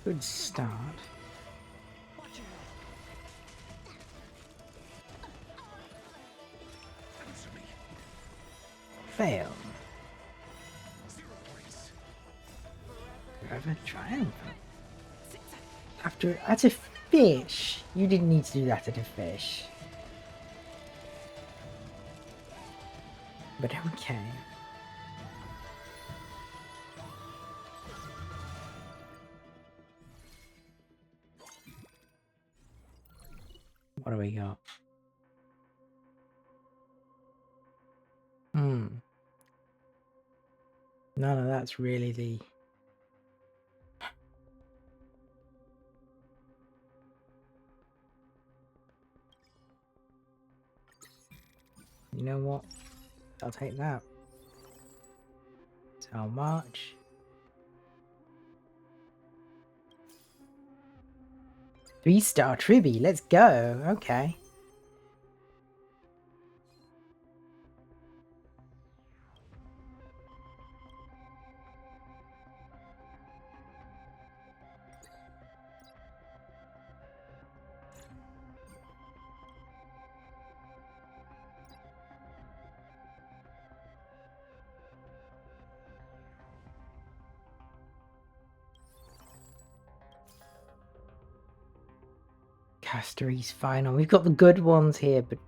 Good start. Watch your head. Answer me. Fail. 0 points. Forever triumphant. At a fish. You didn't need to do that at a fish. But okay. What do we got? None of that's really the... You know what? I'll take that. So how much? Three-star Tribby, let's go. Okay. Castery's final. We've got the good ones here, but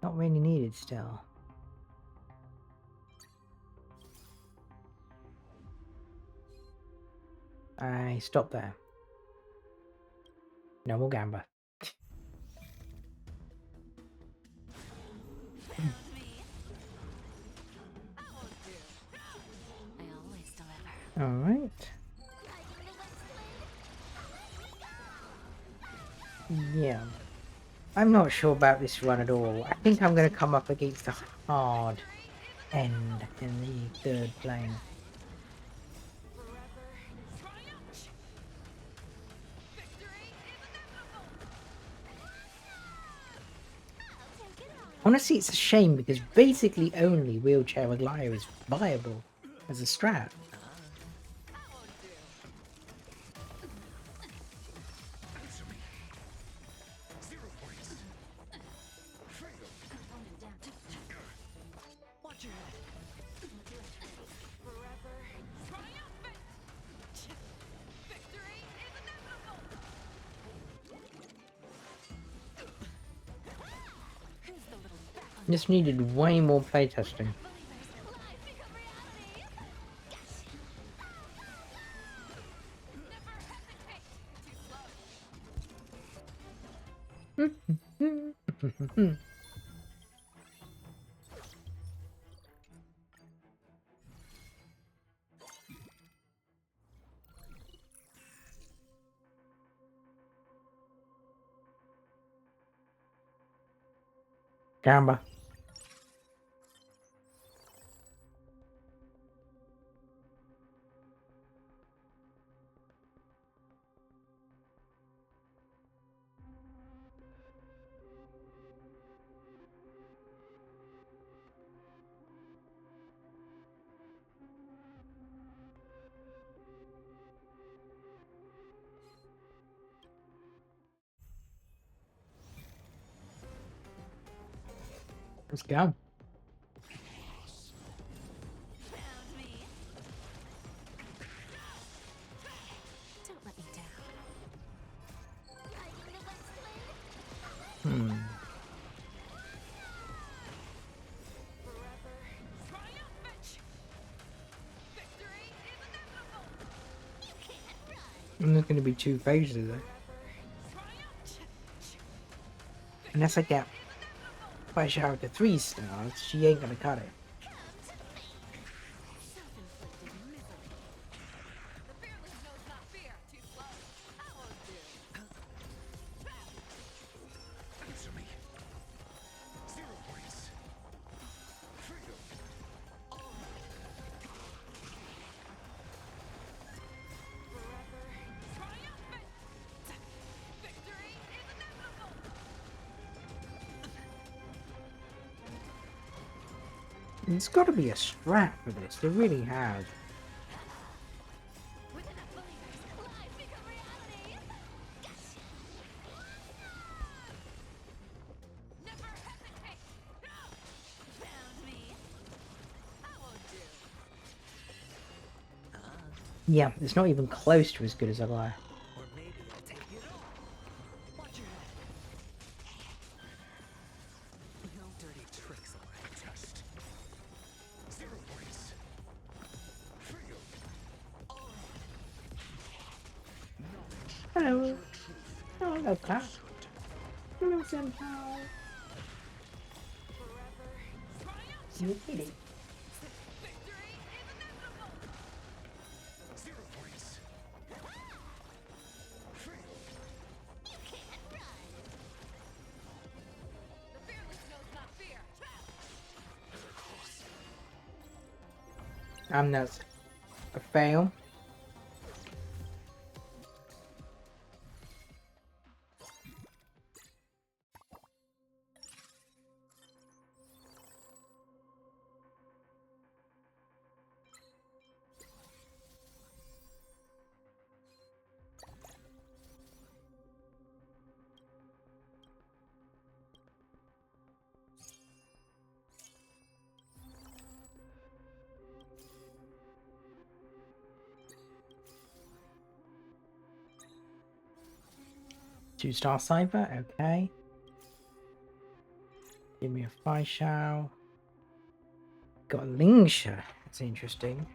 not really needed still. I stop there. No more gamba. I always deliver. All right. Yeah. I'm not sure about this run at all. I think I'm going to come up against a hard end in the third plane. Honestly, it's a shame because basically only Wheelchair Aglio is viable as a strat. Answer me. 0 points. Fail. Watch your head. This needed way more playtesting. Gamba. Let's go. Found me. Don't let me down. Riding the west wind. Hmm. Forever triumphant. Victory is inevitable. You can't run. And there's going to be 2 phases though. Triumph. Unless I get Fire Shower to 3 stars, she ain't going to cut it. Come to me. Self-inflicted misery. The fearless knows not fear. Too slow. I won't do. Answer me. 0 points. Freedom. Forever triumphant. Victory is inevitable. There's got to be a strat for this. They really have. With enough believers, lies become reality. Gotcha. Never hesitate. Found me. I won't do. Yeah, it's not even close to as good as a lie. Or maybe I'll take it all. Watch your head. No dirty tricks allowed. Just 0 points. Freedom. Hello. Oh, hello, cat. Hello, senpai. Forever triumphant. You did it. Victory is inevitable. 0 points. Freedom. You can't run. The fearless knows not fear. That's a fail. Two-star Cypher, okay. Give me a Fire Shower. Got a Lingsha. That's interesting.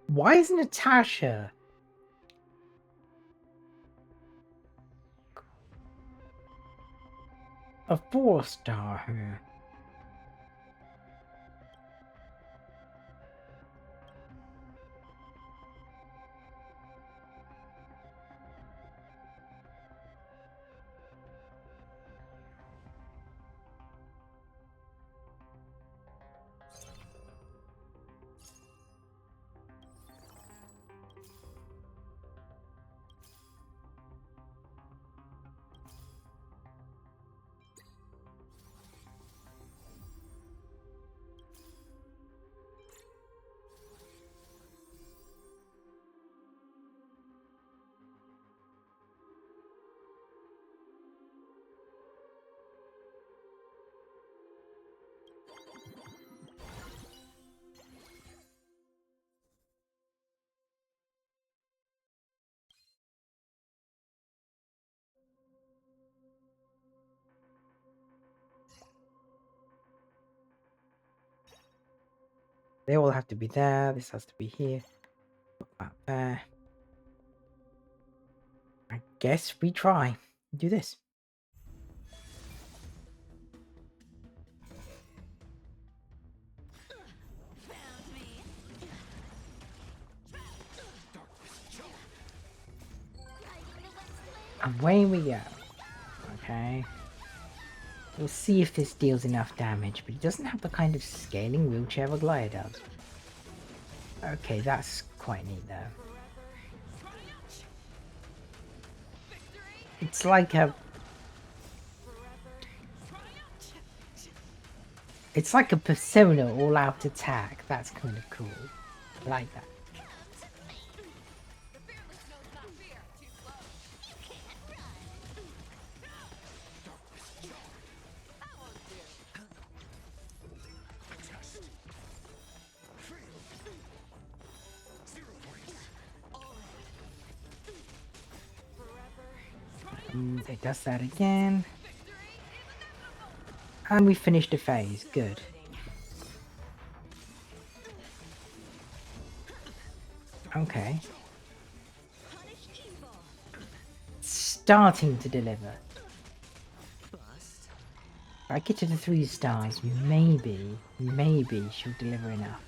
Why is Natasha a 4-star here? They all have to be there. This has to be here. Put that there. I guess we try. Do this. Found me. Riding the west wind. Away we go. Okay. We'll see if this deals enough damage, but it doesn't have the kind of scaling wheelchair a glider does. Okay, that's quite neat though. It's like a... It's like a Persona all-out attack. That's kind of cool. I like that. It does that again. And we finished a phase. Good. Okay. Starting to deliver. Bust. If I get to the 3 stars, maybe she'll deliver enough.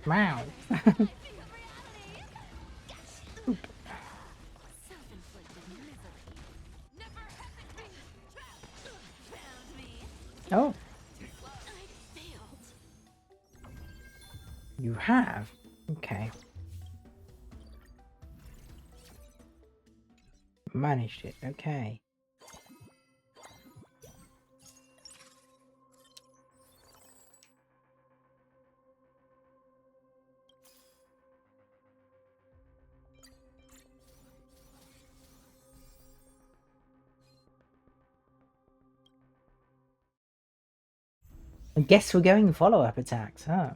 Wow. Oh, you have? Okay. Managed it, okay. I guess we're going follow-up attacks, huh?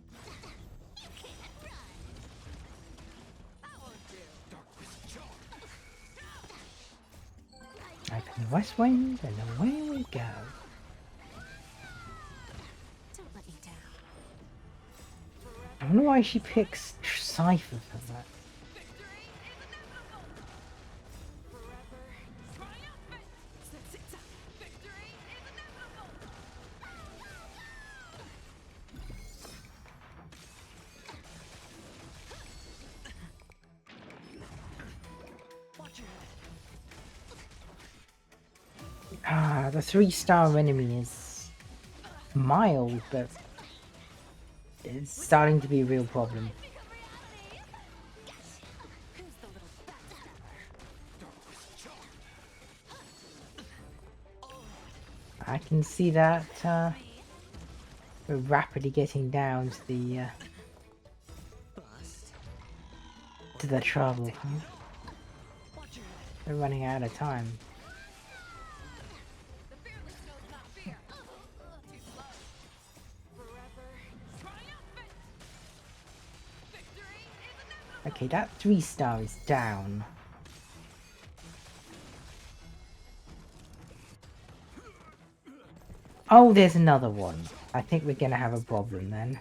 Open the west wind, and away we go. Don't let me down. I wonder why she picks Cypher for that. Ah, the 3-star enemy is mild, but it's starting to be a real problem. I can see that we're rapidly getting down to the Bust. trouble. Huh? We're running out of time. Okay, that 3-star is down. Oh, there's another one. I think we're gonna have a problem then.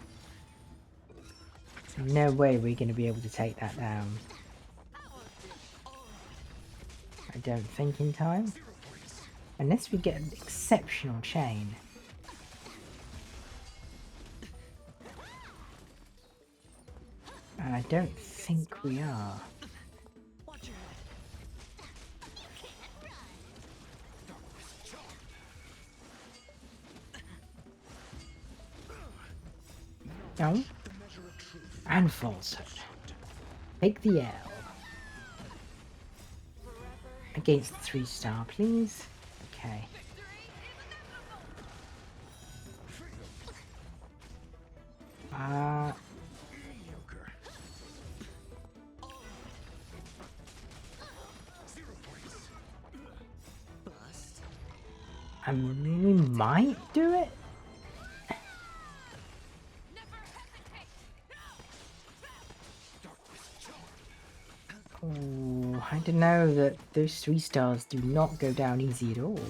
No way we're gonna be able to take that down. I don't think in time. Unless we get an exceptional chain. And I don't think we are. No? And falsehood. Take the L. Against the 3-star, please. Okay. I mean, we might do it. Oh, I don't know that those 3 stars do not go down easy at all.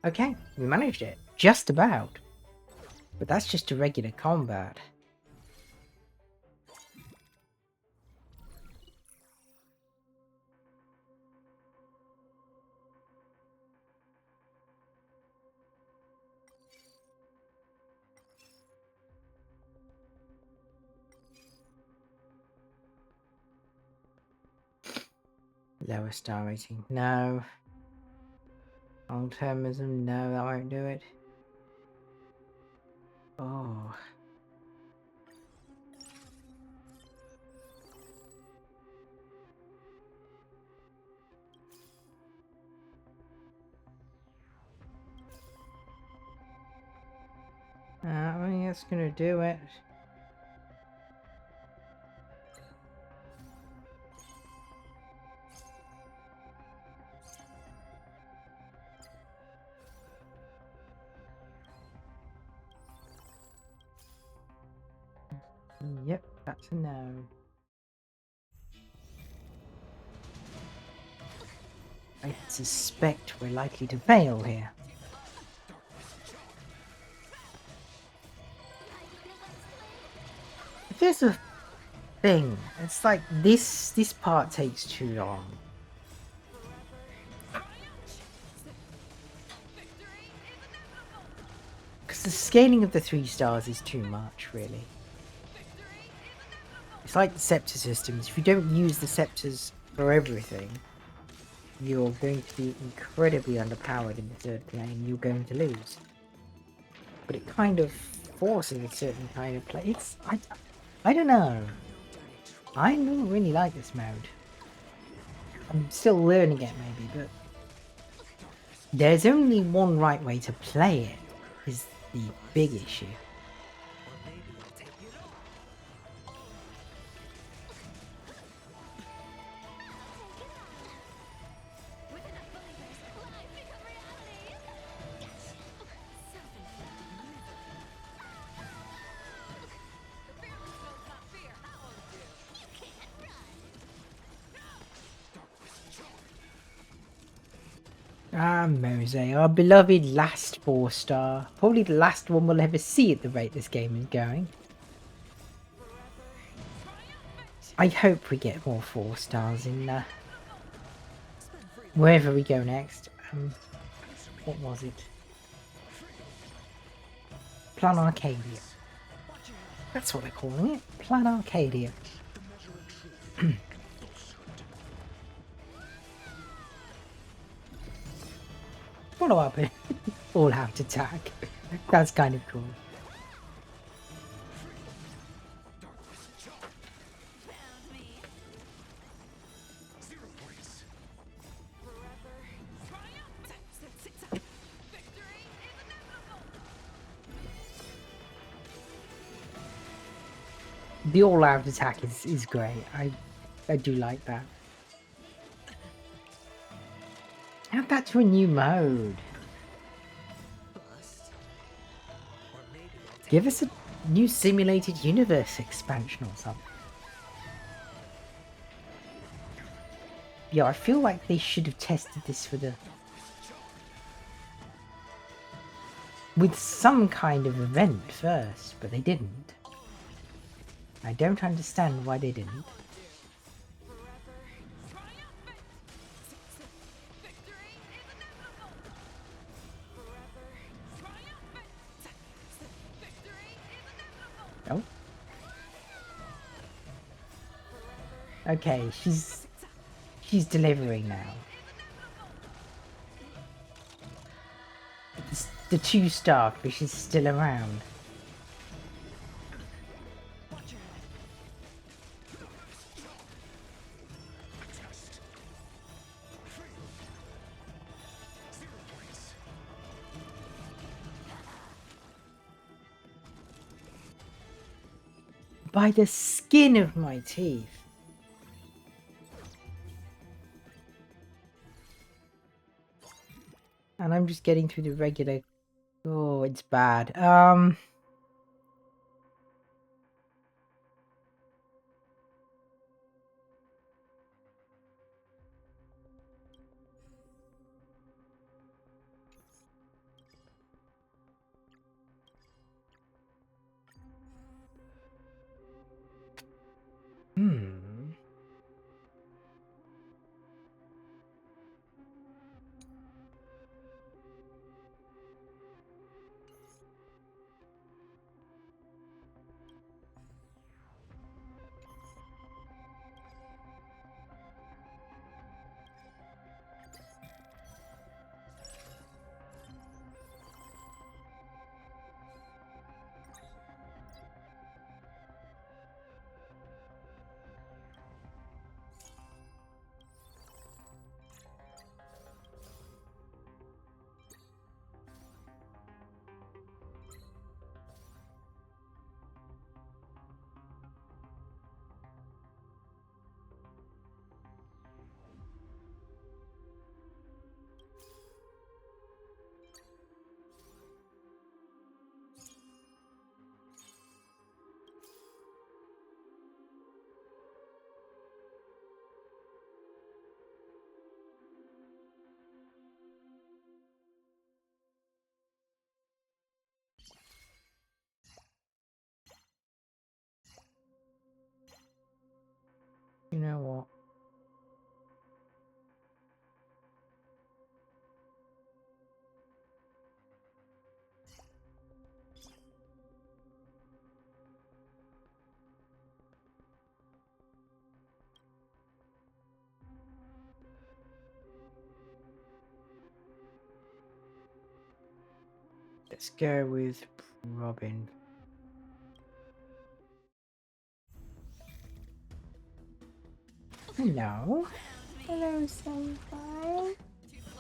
Okay, we managed it. Just about. But that's just a regular combat. Lower star rating. No. Long-termism. No, that won't do it. Oh. I think that's gonna do it. Yep, that's a no. I suspect we're likely to fail here. If there's a thing, it's like this part takes too long. Because the scaling of the 3 stars is too much, really. It's like the scepter systems. If you don't use the scepters for everything, you're going to be incredibly underpowered in the 3rd plane. You're going to lose. But it kind of forces a certain kind of play. It's I don't know. I don't really like this mode. I'm still learning it, maybe, but there's only one right way to play it. Is the big issue. Or maybe I'll take it all. With enough believers, lies become reality. Yes. Self-inflicted misery. The fearless knows not fear. That won't do. You can't run. Ah, Mose, our beloved last 4-star. Probably the last one we'll ever see at the rate this game is going. I hope we get more 4-stars in wherever we go next. What was it? Plan Arcadia. That's what they're calling it. Plan Arcadia. Follow up it. All out attack. That's kind of cool. Found me. The all out attack is great. I do like that. Add that to a new mode. Bust. Or maybe I'll take Give us a new simulated universe expansion or something. Yeah, I feel like they should have tested this with some kind of event first, but they didn't. I don't understand why they didn't. Oh. Okay, she's delivering now. The 2-star fish is still around. By the skin of my teeth. And I'm just getting through the regular... Oh, it's bad. Let's go with Robin. Hello. Hello, Senpai.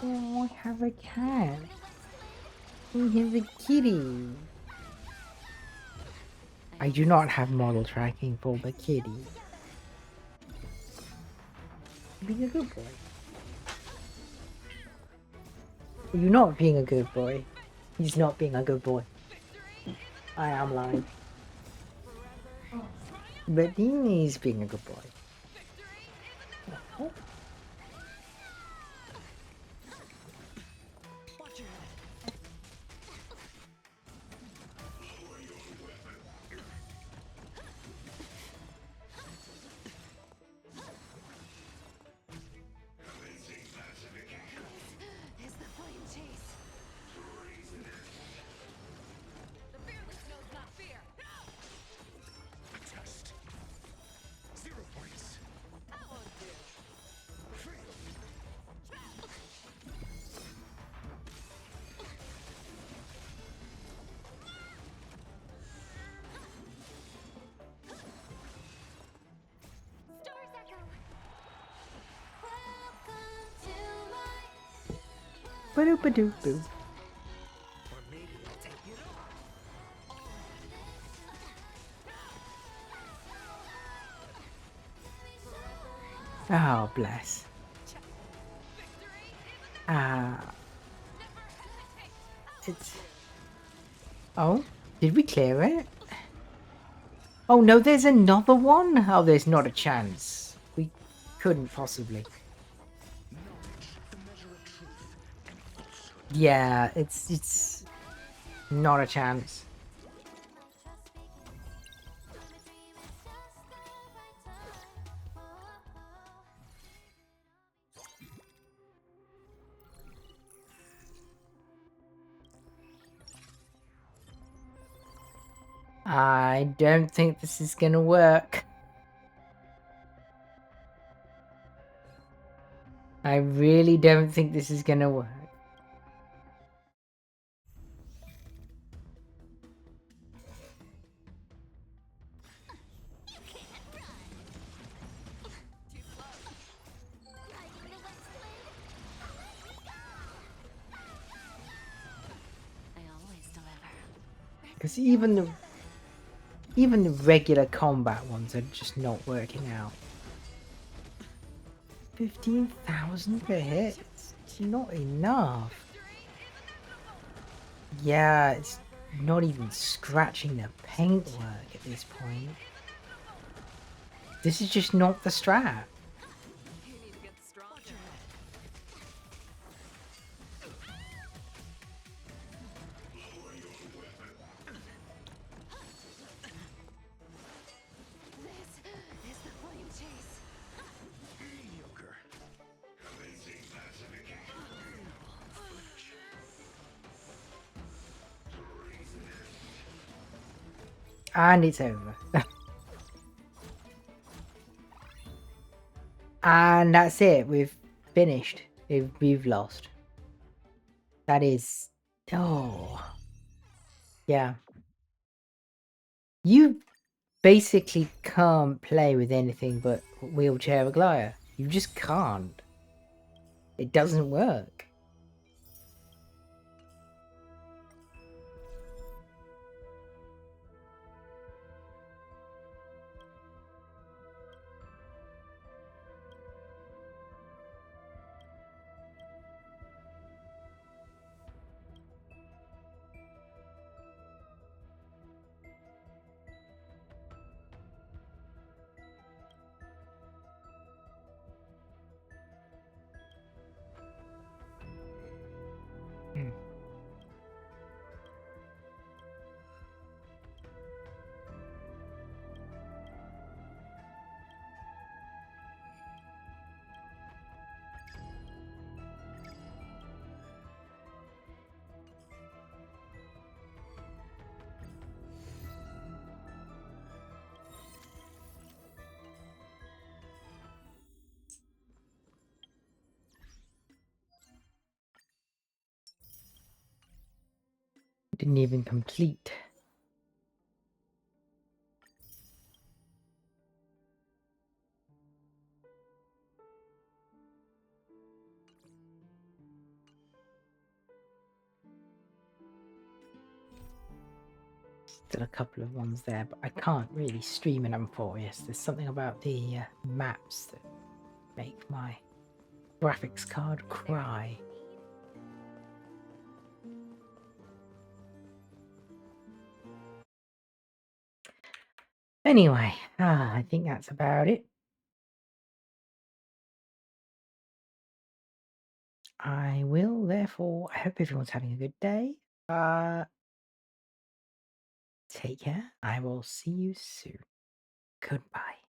Oh, I have a cat. We have a kitty. I do not have model tracking for the kitty. Being a good boy. You're not being a good boy. He's not being a good boy. I am lying. But he is being a good boy. Oh. Watch your head. Is the flame chase. The fearless knows not fear. Test. 0 points. I won't do. Stars echo. Welcome to my Ba-doop-a-doop-boo. Or maybe I'll take it all. Oh, bless. It's... Oh, did we clear it? Oh no, there's another one? Oh, there's not a chance. We couldn't possibly. Yeah, it's not a chance. I don't think this is gonna work. I really don't think this is gonna work. I always deliver. Because even the regular combat ones are just not working out. 15,000 per hit? It's not enough. Yeah, it's not even scratching the paintwork at this point. This is just not the strat. You need to get strong. Watch your head. This is the flame chase. Mediocre. And it's over. And that's it. We've finished. We've lost. That is... Oh. Yeah. You basically can't play with anything but wheelchair Aglaya. You just can't. It doesn't work. Didn't even complete. Still a couple of ones there, but I can't really stream them for you. There's something about the maps that make my graphics card cry. Anyway, I think that's about it. I will, therefore, I hope everyone's having a good day. Take care. I will see you soon. Goodbye.